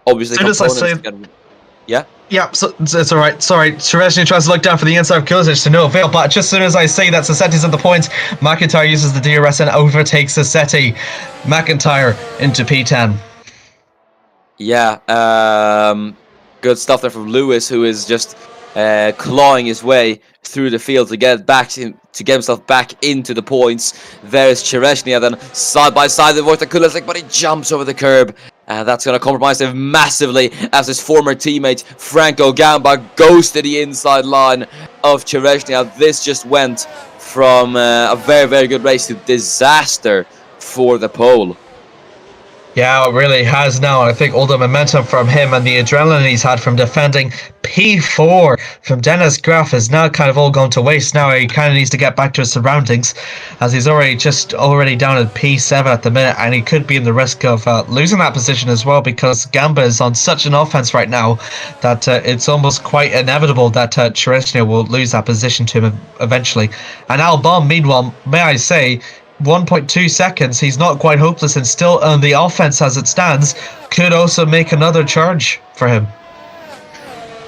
obviously components. Yeah, so it's all right. Sorry, Chereznia tries to look down for the inside of Kulisic to no avail, but just as soon as I say that Cisetti's at the point, McIntyre uses the DRS and overtakes Cisetti. McIntyre into P10. Yeah, good stuff there from Lewis, who is just clawing his way through the field to get himself back into the points. There's Chereznia then side by side with Kulisic, but he jumps over the curb. And that's going to compromise him massively as his former teammate Franco Gamba goes to the inside line of Chereznia. This just went from a very, very good race to disaster for the pole. Yeah, it really has now. I think all the momentum from him and the adrenaline he's had from defending P4 from Dennis Graf is now kind of all gone to waste. Now he kind of needs to get back to his surroundings, as he's already down at P7 at the minute, and he could be in the risk of losing that position as well, because Gamba is on such an offense right now that it's almost quite inevitable that Chereznia will lose that position to him eventually. And Albon, meanwhile, may I say, 1.2 seconds, he's not quite hopeless, and still on the offense as it stands, could also make another charge for him.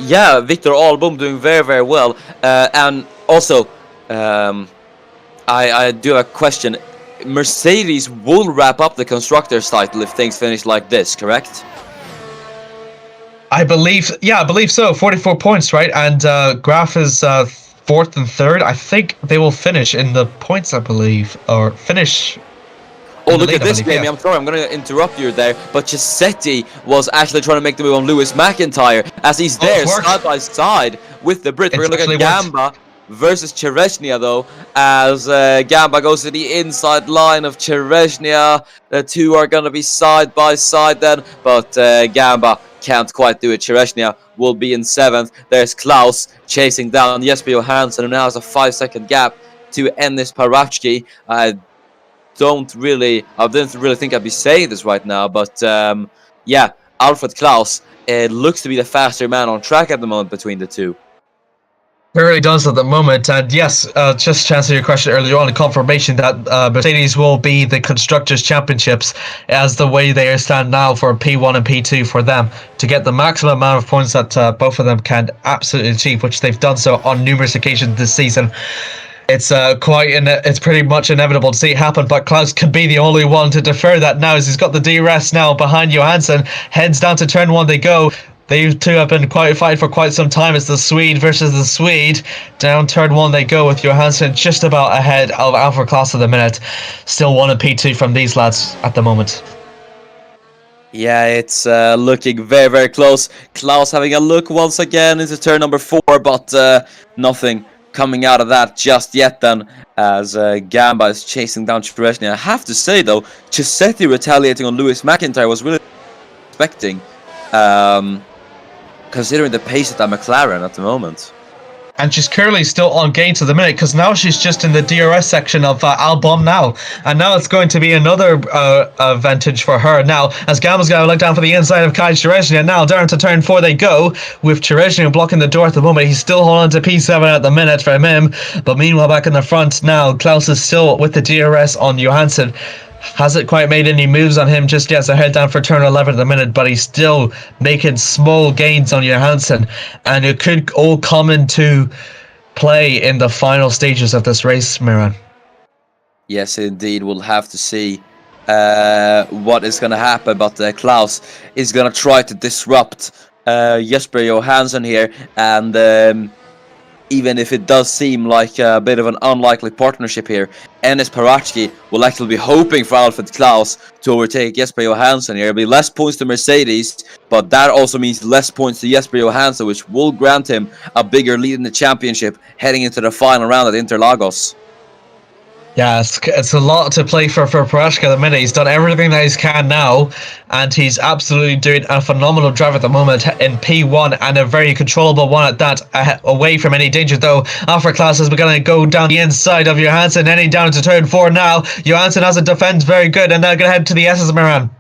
Yeah, Victor Albom doing very, very well. And also, I do have a question. Mercedes will wrap up the Constructors' title if things finish like this, correct? I believe so. 44 points, right? And Graf is fourth and third. I think they will finish in the points, I believe, or finish. Oh, look at this, Jamie. Yeah. I'm sorry, I'm going to interrupt you there, but Cisetti was actually trying to make the move on Lewis McIntyre as he's there side by side with the Brit. We're going to look at Gamba versus Chereznia, though, as Gamba goes to the inside line of Chereznia. The two are going to be side by side then, but Gamba can't quite do it. Chereznia will be in 7th. There's Klaus chasing down Jesper Johansson, who now has a 5-second gap to end this Parachki. I didn't really think I'd be saying this right now, but yeah, Alfred Klaus looks to be the faster man on track at the moment between the two. It really does at the moment, and yes, just to answer your question earlier on, a confirmation that Mercedes will be the Constructors' Championships as the way they stand now for P1 and P2 for them, to get the maximum amount of points that both of them can absolutely achieve, which they've done so on numerous occasions this season. It's it's pretty much inevitable to see it happen, but Klaus can be the only one to defer that now, as he's got the DRS now behind Johansson. Heads down to turn 1 they go. They two have been fighting for quite some time. It's the Swede versus the Swede. Down turn 1 they go, with Johansson just about ahead of Alfred Klaus at the minute. Still 1 and P2 from these lads at the moment. Yeah, it's looking very, very close. Klaus having a look once again into turn number 4, but nothing coming out of that just yet then, as Gamba is chasing down Chereznia. I have to say, though, Cisetti retaliating on Lewis McIntyre was really expecting, considering the pace of that McLaren at the moment. And she's currently still on gains at the minute, because now she's just in the DRS section of Albon now. And now it's going to be another advantage for her now, as Gamba's going to look down for the inside of Kai Chereznia. Now down to turn 4 they go, with Chereznia blocking the door at the moment. He's still holding to P7 at the minute from him. But meanwhile, back in the front now, Klaus is still with the DRS on Johansson. Hasn't quite made any moves on him just yet, so head down for turn 11 at the minute, but he's still making small gains on Johansson, and it could all come into play in the final stages of this race, Miran. Yes, indeed. We'll have to see what is going to happen, but Klaus is going to try to disrupt Jesper Johansson here, and even if it does seem like a bit of an unlikely partnership here. Enes Parachki will actually be hoping for Alfred Klaus to overtake Jesper Johansson here. It'll be less points to Mercedes, but that also means less points to Jesper Johansson, which will grant him a bigger lead in the championship heading into the final round at Interlagos. Yeah, it's a lot to play for Parashka at the minute. He's done everything that he can now, and he's absolutely doing a phenomenal drive at the moment in P1, and a very controllable one at that, away from any danger though. Alfred Klaus is going to go down the inside of Johansson, heading down to turn 4 now. Johansson has a defense very good, and now going to head to the S's, Miran.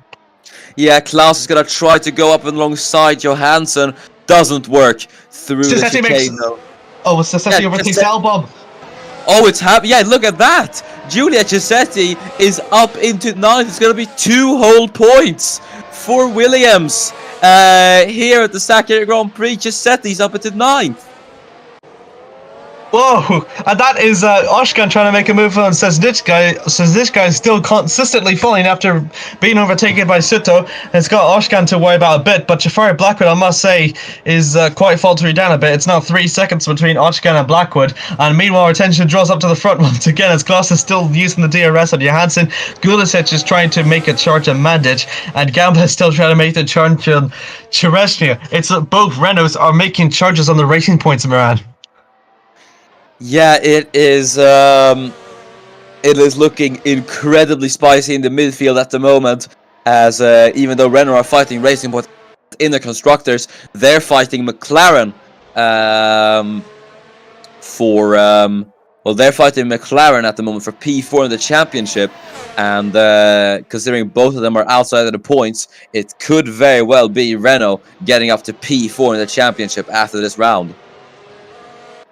Yeah, Klaus is going to try to go up alongside Johansson. Doesn't work through the chicane though. Oh, it's Cisetti overtakes Albon. Oh, it's happening. Yeah, look at that. Giulia Cisetti is up into 9th. It's going to be 2 whole points for Williams here at the Sakhir Grand Prix. Cisetti's up into 9th. Whoa, and that is Oshkan trying to make a move on Sazdichka is still consistently falling after being overtaken by Suto. It's got Oshkan to worry about a bit, but Jafari Blackwood, I must say, is quite faltering down a bit. It's now 3 seconds between Oshkan and Blackwood, and meanwhile our attention draws up to the front once again as Klaus is still using the DRS on Johansson. Gulisic is trying to make a charge on Mandic, and Gamba is still trying to make the charge on Chereshnia. It's both Renaults are making charges on the racing points in Miran. Yeah, it is looking incredibly spicy in the midfield at the moment, as even though Renault are fighting Racing Point in the constructors, they're fighting McLaren they're fighting McLaren at the moment for P4 in the championship, and considering both of them are outside of the points, it could very well be Renault getting up to P4 in the championship after this round.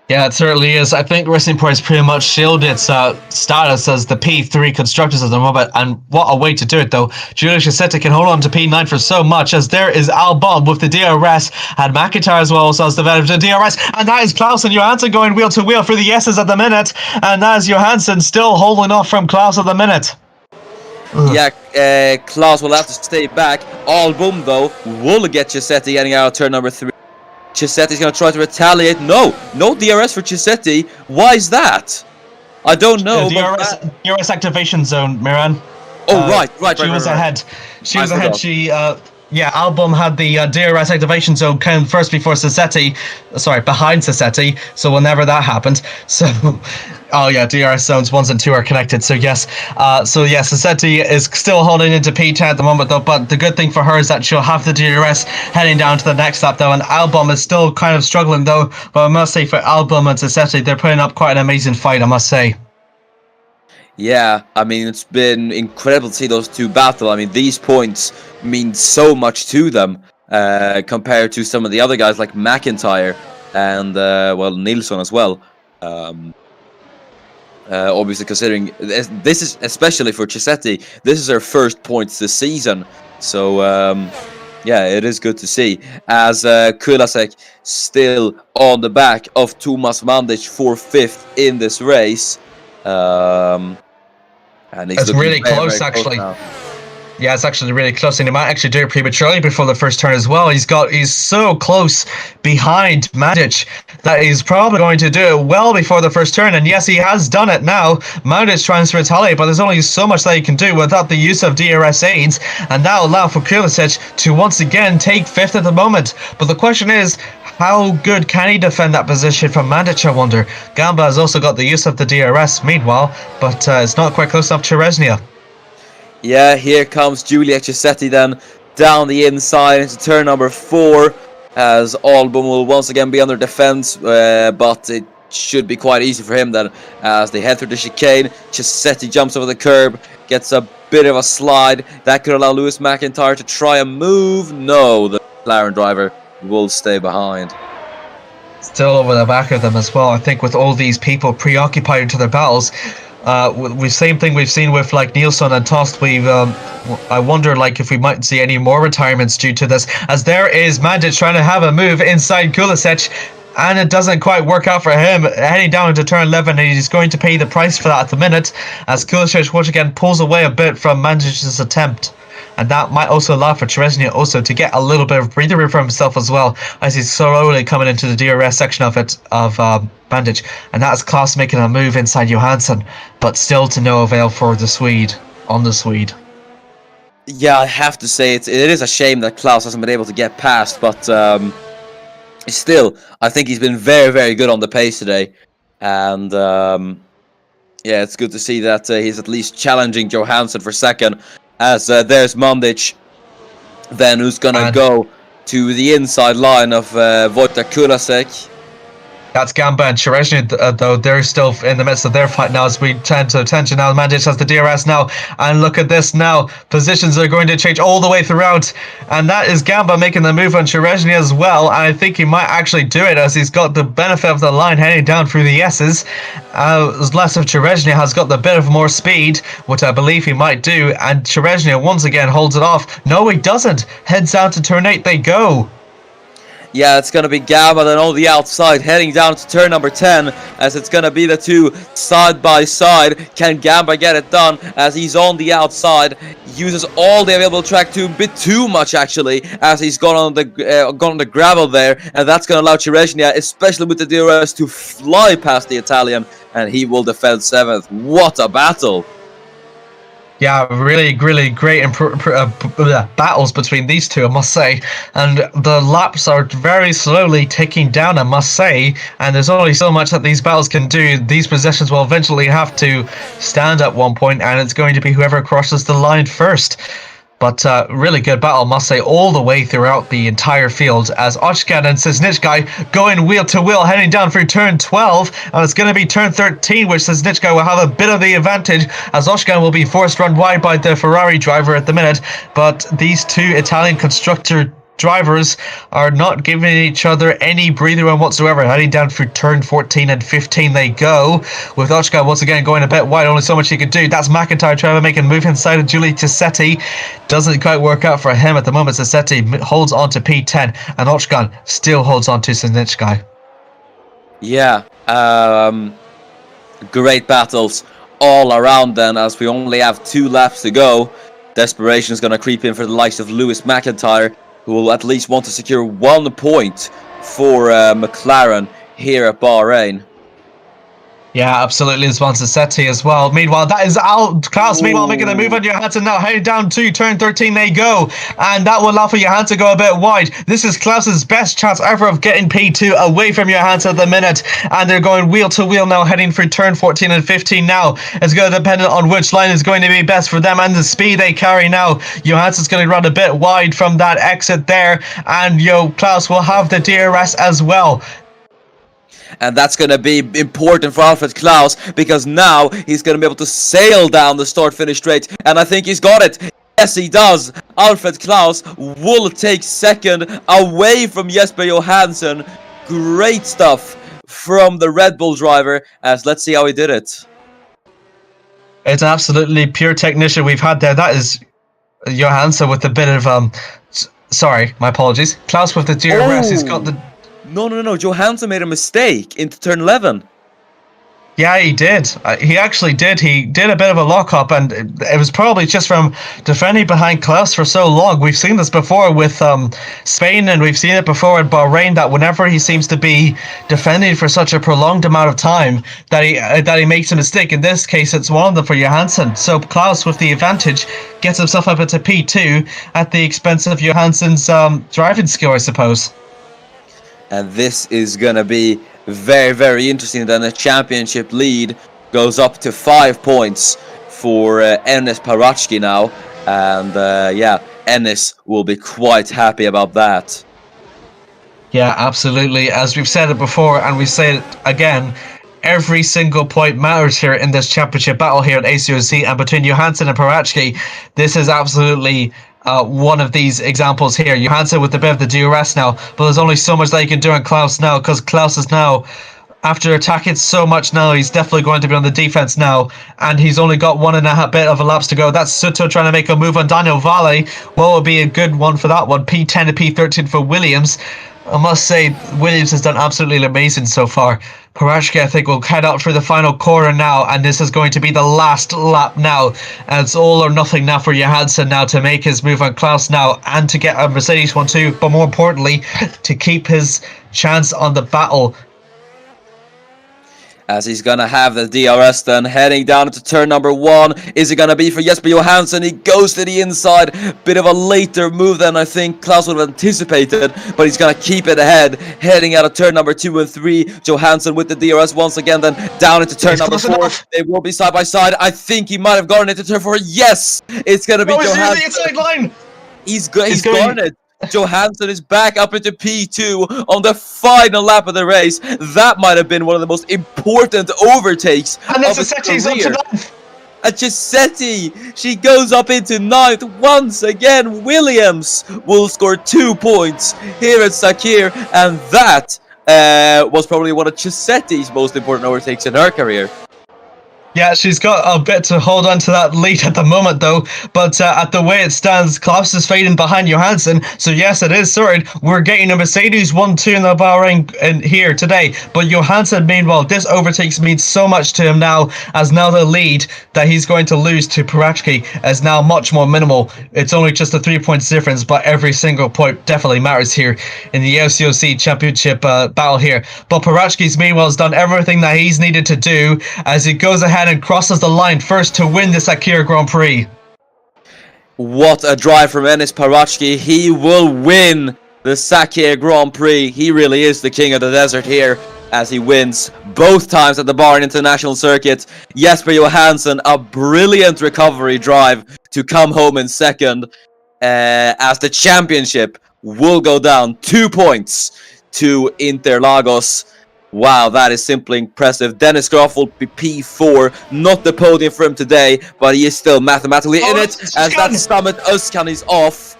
Yeah, it certainly is. I think Racing Point has pretty much shielded its status as the P3 constructors at the moment, and what a way to do it though. Giulia Cisetti can hold on to P9 for so much, as there is Albon with the DRS, and McIntyre as well also has developed the DRS, and that is Klaus and Johansson going wheel to wheel for the S's at the minute, and that is Johansson still holding off from Klaus at the minute. Yeah, Klaus will have to stay back. Albon though will get Cisetti getting out of turn number 3. Cisetti's going to try to retaliate. No DRS for Cisetti. Why is that? I don't know. DRS activation zone, Miran. Oh, right. She was ahead. Albon had the DRS activation zone come first before Cisetti. Sorry, behind Cisetti. So whenever that happened. So, oh yeah, DRS zones 1 and 2 are connected. So yes. Cisetti is still holding into P10 at the moment though. But the good thing for her is that she'll have the DRS heading down to the next lap though. And Albon is still kind of struggling though. But I must say for Albon and Cisetti, they're putting up quite an amazing fight, I must say. Yeah, I mean, it's been incredible to see those two battle. I mean, these points mean so much to them compared to some of the other guys like McIntyre and, Nilsson as well. Obviously, considering this is, especially for Cisetti, this is her first points this season. So, yeah, it is good to see. As Kulasek still on the back of Tomas Mandic for 5th in this race. And it's really close, actually. Yeah, it's actually really close, and he might actually do it prematurely before the first turn as well. He's so close behind Mandic that he's probably going to do it well before the first turn. And yes, he has done it now. Mandic tries to retaliate, but there's only so much that he can do without the use of DRS aids, and that will allow for Kulisic to once again take 5th at the moment. But the question is, how good can he defend that position from Mandic, I wonder? Gamba has also got the use of the DRS meanwhile, but it's not quite close enough to Resnia. Yeah, here comes Giulia Cisetti then down the inside into turn number 4, as Albon will once again be under defense, but it should be quite easy for him then as they head through the chicane. Cisetti jumps over the curb, gets a bit of a slide. That could allow Lewis McIntyre to try a move. No, the McLaren driver will stay behind. Still over the back of them as well. I think with all these people preoccupied to their battles, same thing we've seen with like Nilsson and Tost. I wonder like if we might see any more retirements due to this, as there is Mandic trying to have a move inside Kulisic, and it doesn't quite work out for him, heading down into turn 11, and he's going to pay the price for that at the minute, as Kulisic once again pulls away a bit from Mandic's attempt. and that might also allow for Chereznia also to get a little bit of breather room for himself as well, as he's slowly coming into the DRS section of Bandage, and that's Klaus making a move inside Johansson, but still to no avail for the Swede. Yeah, I have to say it is a shame that Klaus hasn't been able to get past, but still, I think he's been very, very good on the pace today, and yeah, it's good to see that he's at least challenging Johansson for second, as there's Mandic, then who's gonna go to the inside line of Wojtek Kulasek. That's Gamba and Chereznia, though they're still in the midst of their fight now as we turn to attention now. Mandic has the DRS now, and look at this now. Positions are going to change all the way throughout, and that is Gamba making the move on Chereznia as well, and I think he might actually do it as he's got the benefit of the line heading down through the S's. Less of Chereznia has got the bit of more speed, which I believe he might do, and Chereznia once again holds it off. No, he doesn't. Heads down to turn 8 they go. Yeah, it's going to be Gamba then on the outside, heading down to turn number 10, as it's going to be the two side by side. Can Gamba get it done as he's on the outside? Uses all the available track to a bit too much, actually, as he's gone on the gravel there, and that's going to allow Chereznia, especially with the DRS, to fly past the Italian, and he will defend 7th. What a battle! Yeah, really, really great battles between these two, I must say. And the laps are very slowly ticking down, I must say. And there's only so much that these battles can do. These positions will eventually have to stand at one point, and it's going to be whoever crosses the line first. But really good battle, must say, all the way throughout the entire field as Oczkan and Sisniczkai going wheel to wheel, heading down through turn 12, and it's going to be turn 13, which Sisniczkai will have a bit of the advantage, as Oczkan will be forced run wide by the Ferrari driver at the minute. But these two Italian constructor drivers are not giving each other any breather room whatsoever, heading down through turn 14 and 15 they go, with Oczka once again going a bit wide, only so much he could do. That's McIntyre trying to make a move inside of Giulio Cisetti. Doesn't quite work out for him at the moment. Cisetti holds on to P10, and Oczkan still holds on to Sisniczkai. Yeah, great battles all around then, as we only have 2 laps to go. Desperation is going to creep in for the likes of Lewis McIntyre, who will at least want to secure 1 point for McLaren here at Bahrain. Yeah, absolutely. It's Cisetti as well. Meanwhile, that is Klaus. Meanwhile, making the move on Johansson now, heading down to turn 13 they go, and that will allow for Johansson to go a bit wide. This is Klaus's best chance ever of getting P2 away from Johansson at the minute, and they're going wheel to wheel now, heading through turn 14 and 15 now. It's going to depend on which line is going to be best for them and the speed they carry now. Johansson's going to run a bit wide from that exit there, and Klaus will have the DRS as well. And that's going to be important for Alfred Klaus, because now he's going to be able to sail down the start-finish straight, and I think he's got it. Yes, he does. Alfred Klaus will take second away from Jesper Johansson. Great stuff from the Red Bull driver, as let's see how he did it. It's an absolutely pure technician we've had there. That is Johansson with a bit of sorry, my apologies. Klaus with the DRS. He's got the... No. Johansson made a mistake into turn 11. Yeah, he did. He actually did. He did a bit of a lock-up, and it was probably just from defending behind Klaus for so long. We've seen this before with Spain, and we've seen it before at Bahrain, that whenever he seems to be defending for such a prolonged amount of time, that he makes a mistake. In this case, it's one of them for Johansson. So Klaus, with the advantage, gets himself up into P2 at the expense of Johansson's driving skill, I suppose. And this is going to be very, very interesting. Then the championship lead goes up to 5 points for Enes Parachki now. And yeah, Enes will be quite happy about that. Yeah, absolutely. As we've said it before, and we say it again, every single point matters here in this championship battle here at ACOC, and between Johansson and Parachki, this is absolutely one of these examples here. Johansson with a bit of the DRS now, but there's only so much that he can do on Klaus now, because Klaus is now, after attacking so much now, he's definitely going to be on the defense now, and he's only got 1.5 bit of a laps to go. That's Suto trying to make a move on Daniel Valle. What would be a good one for that one? P10 to P13 for Williams. I must say, Williams has done absolutely amazing so far. Parashka, I think, will head out for the final corner now, and this is going to be the last lap now. And it's all or nothing now for Johansson now to make his move on Klaus now, and to get a Mercedes 1-2, but more importantly, to keep his chance on the battle. As he's gonna have the DRS then heading down into turn number 1. Is it gonna be for Jesper Johansson? He goes to the inside. Bit of a later move than I think Klaus would have anticipated, but he's gonna keep it ahead. Heading out of turn number 2 and 3. Johansson with the DRS once again, then down into turn number 4. They will be side by side. I think he might have gotten into turn 4. Yes! It's gonna be Johansson. He's the inside line. He's gotten it. Johansson is back up into P2 on the final lap of the race. That might have been one of the most important overtakes and of his career. Chisetti, she goes up into 9th. Once again, Williams will score 2 points here at Sakhir, and that was probably one of Chisetti's most important overtakes in her career. Yeah, she's got a bit to hold on to that lead at the moment, though. But at the way it stands, Klaus is fading behind Johansson. So yes, it is sorted. We're getting a Mercedes 1-2 in the Bahrain in here today. But Johansson, meanwhile, this overtakes means so much to him now, as now the lead that he's going to lose to Parashki is now much more minimal. It's only just a 3 points difference, but every single point definitely matters here in the LCOC Championship battle here. But Parashki's meanwhile has done everything that he's needed to do as he goes ahead and crosses the line first to win the Sakhir Grand Prix. What a drive from Enis Parashki. He will win the Sakhir Grand Prix. He really is the king of the desert here as he wins both times at the Bahrain International Circuit. Jesper Johansson, a brilliant recovery drive to come home in second as the championship will go down 2 points to Interlagos. Wow, that is simply impressive. Dennis Groff will be P4, not the podium for him today, but he is still mathematically in it, as that Summit Özkan is off.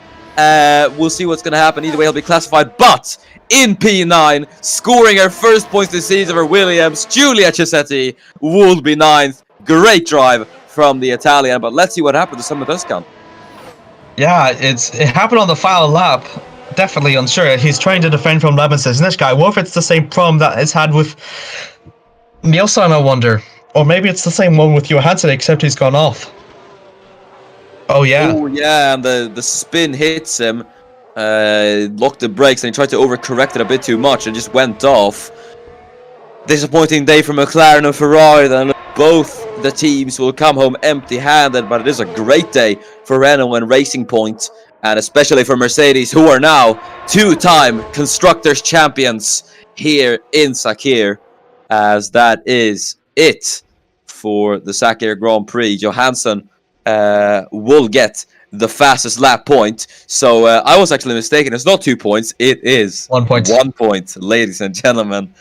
We'll see what's going to happen. Either way, he'll be classified, but in P9, scoring her first points this season for Williams, Giulia Chisetti will be 9th. Great drive from the Italian, but let's see what happened to Summit Özkan. Yeah, it happened on the final lap. Definitely unsure. He's trying to defend from Levinson. This guy, what if it's the same problem that it's had with Nielsen, I wonder? Or maybe it's the same one with Johansson, except he's gone off. Oh, yeah. Oh, yeah, and the spin hits him. Locked the brakes, and he tried to overcorrect it a bit too much and just went off. Disappointing day for McLaren and Ferrari. Then both the teams will come home empty-handed, but it is a great day for Renault and Racing Point. And especially for Mercedes, who are now 2-time Constructors Champions here in Sakhir, as that is it for the Sakhir Grand Prix. Johansson will get the fastest lap point. So I was actually mistaken. It's not 2 points. It is 1 point. 1 point, ladies and gentlemen.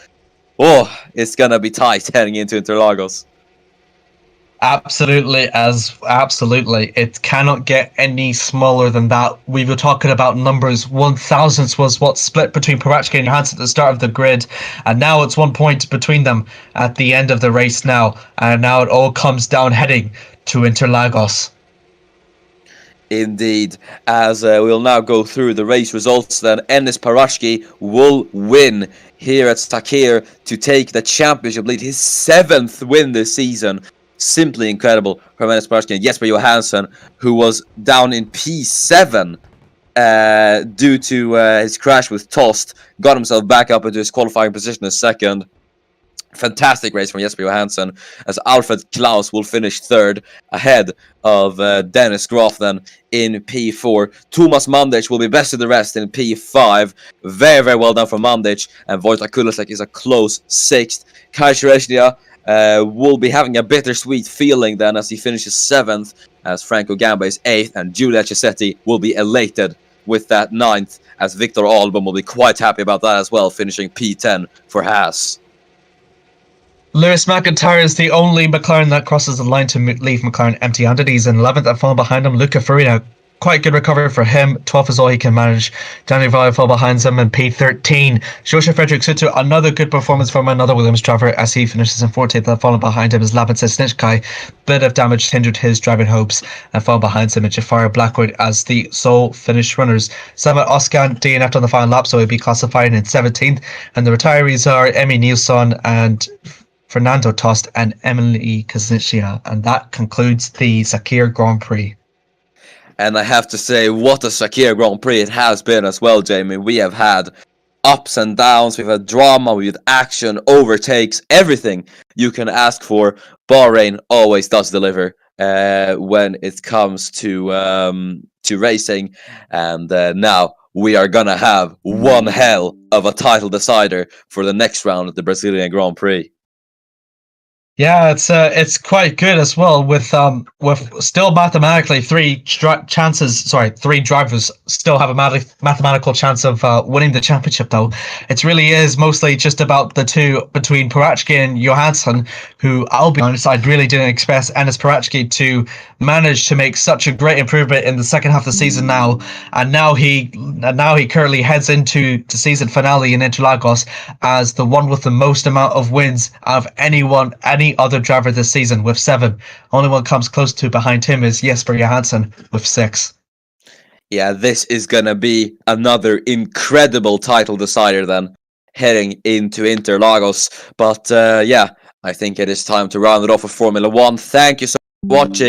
Oh, it's going to be tight heading into Interlagos. Absolutely. It cannot get any smaller than that. We were talking about numbers. 1,000ths was what split between Parashki and Johansson at the start of the grid, and now it's 1 point between them at the end of the race now, and now it all comes down heading to Interlagos. Indeed, as we'll now go through the race results, then Enis Parashki will win here at Sakhir to take the championship lead, his 7th win this season. Simply incredible from Enis Parashki and Jesper Johansson, who was down in P7 due to his crash with Tost, got himself back up into his qualifying position as second. Fantastic race from Jesper Johansson, as Alfred Klaus will finish 3rd ahead of Dennis Groff then in P4. Thomas Mandic will be best of the rest in P5. Very, very well done for Mandic, and Wojtek Kulasek is a close 6th. Kai Shereshnia will be having a bittersweet feeling then as he finishes 7th, as Franco Gamba is 8th, and Giulia Chisetti will be elated with that 9th, as Victor Albon will be quite happy about that as well, finishing P10 for Haas. Lewis McIntyre is the only McLaren that crosses the line to leave McLaren empty-handed. He's in 11th, and falling behind him, Luca Farina quite good recovery for him. 12th is all he can manage. Danny Valley fell behind him in P13. Joseph Frederick Suto, another good performance from another Williams driver as he finishes in 14th. And falling behind him is Labin Sesnichkai. Bit of damage hindered his driving hopes and fell behind him and Jafar Blackwood as the sole finish runners. Samuel Oskan DNF'd on the final lap, so he'll be classified in 17th. And the retirees are Emmy Nilsson and Fernando Tost and Emily Kazinchia. And that concludes the Sakhir Grand Prix. And I have to say, what a Sakhir Grand Prix it has been as well, Jamie. We have had ups and downs, we've had drama, we've had action, overtakes, everything you can ask for. Bahrain always does deliver when it comes to racing. And now we are gonna have one hell of a title decider for the next round of the Brazilian Grand Prix. Yeah, it's quite good as well with still mathematically three drivers still have a mathematical chance of winning the championship though. It really is mostly just about the two between Parachki and Johansson, who I'll be honest, I really didn't expect Enes Parachki to manage to make such a great improvement in the second half of the season now, and now he currently heads into the season finale in Interlagos as the one with the most amount of wins of any other driver this season with 7. Only one comes close to behind him is Jesper Johansson with 6. Yeah, this is gonna be another incredible title decider then, heading into Interlagos. But yeah, I think it is time to round it off with Formula 1. Thank you so much for watching.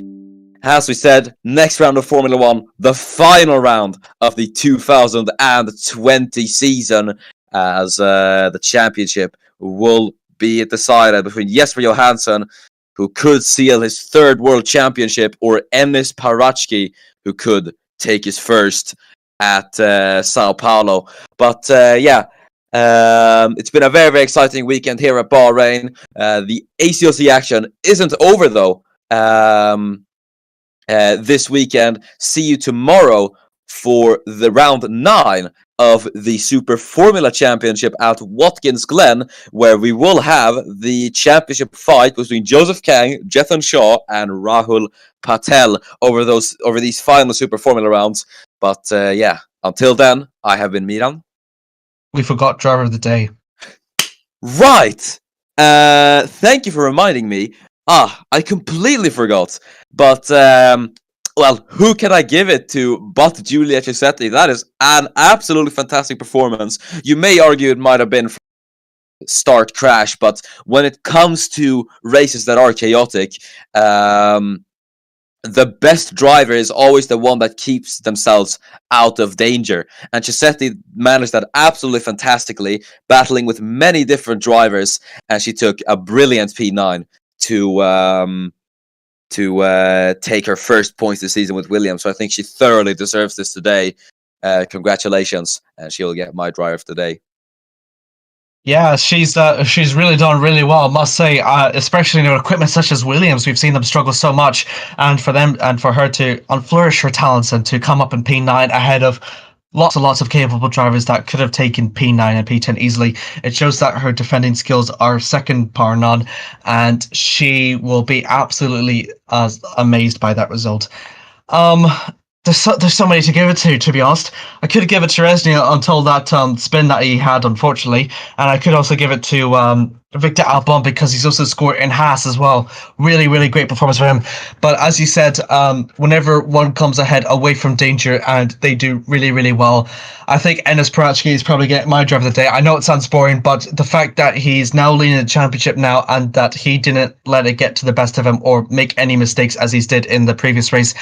As we said, next round of Formula 1, the final round of the 2020 season, as the championship will be decided between Jesper Johansson, who could seal his 3rd world championship, or Enes Parachki, who could take his first at Sao Paulo. But yeah, it's been a very, very exciting weekend here at Bahrain. The ACOC action isn't over though this weekend. See you tomorrow for the round 9 of the Super Formula Championship at Watkins Glen, where we will have the championship fight between Joseph Kang, Jethan Shaw, and Rahul Patel over these final Super Formula rounds. But yeah, until then, I have been Miran. We forgot driver of the day. Right! Thank you for reminding me. I completely forgot. But well, who can I give it to but Giulia Cisetti? That is an absolutely fantastic performance. You may argue it might have been from start crash, but when it comes to races that are chaotic, the best driver is always the one that keeps themselves out of danger. And Cisetti managed that absolutely fantastically, battling with many different drivers, and she took a brilliant P9 to take her first points this season with Williams. So I think she thoroughly deserves this today. Congratulations, and she'll get my driver of the day. Yeah, she's really done really well, I must say. Especially equipment such as Williams, we've seen them struggle so much, and for her to flourish her talents and to come up in P9 ahead of lots and lots of capable drivers that could have taken P9 and P10 easily. It shows that her defending skills are second bar none, and she will be absolutely amazed by that result. There's so many to give it to be honest. I could give it to Resny until that spin that he had, unfortunately, and I could also give it to Victor Albon because he's also scored in Haas as well. Really, really great performance for him. But as you said, whenever one comes ahead away from danger and they do really, really well, I think Enes Parachki is probably getting my driver of the day. I know it sounds boring, but the fact that he's now leading the championship now and that he didn't let it get to the best of him or make any mistakes as he's did in the previous race,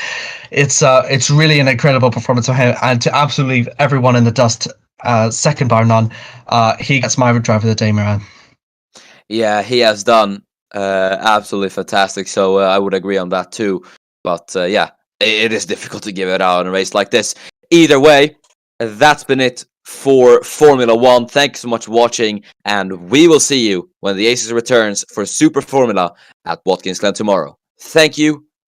it's really an incredible performance of him. And to absolutely leave everyone in the dust, second bar none, he gets my driver of the day, Miran. Yeah, he has done absolutely fantastic. So I would agree on that too. But yeah, it is difficult to give it out in a race like this. Either way, that's been it for Formula 1. Thanks so much for watching, and we will see you when the Aces returns for Super Formula at Watkins Glen tomorrow. Thank you,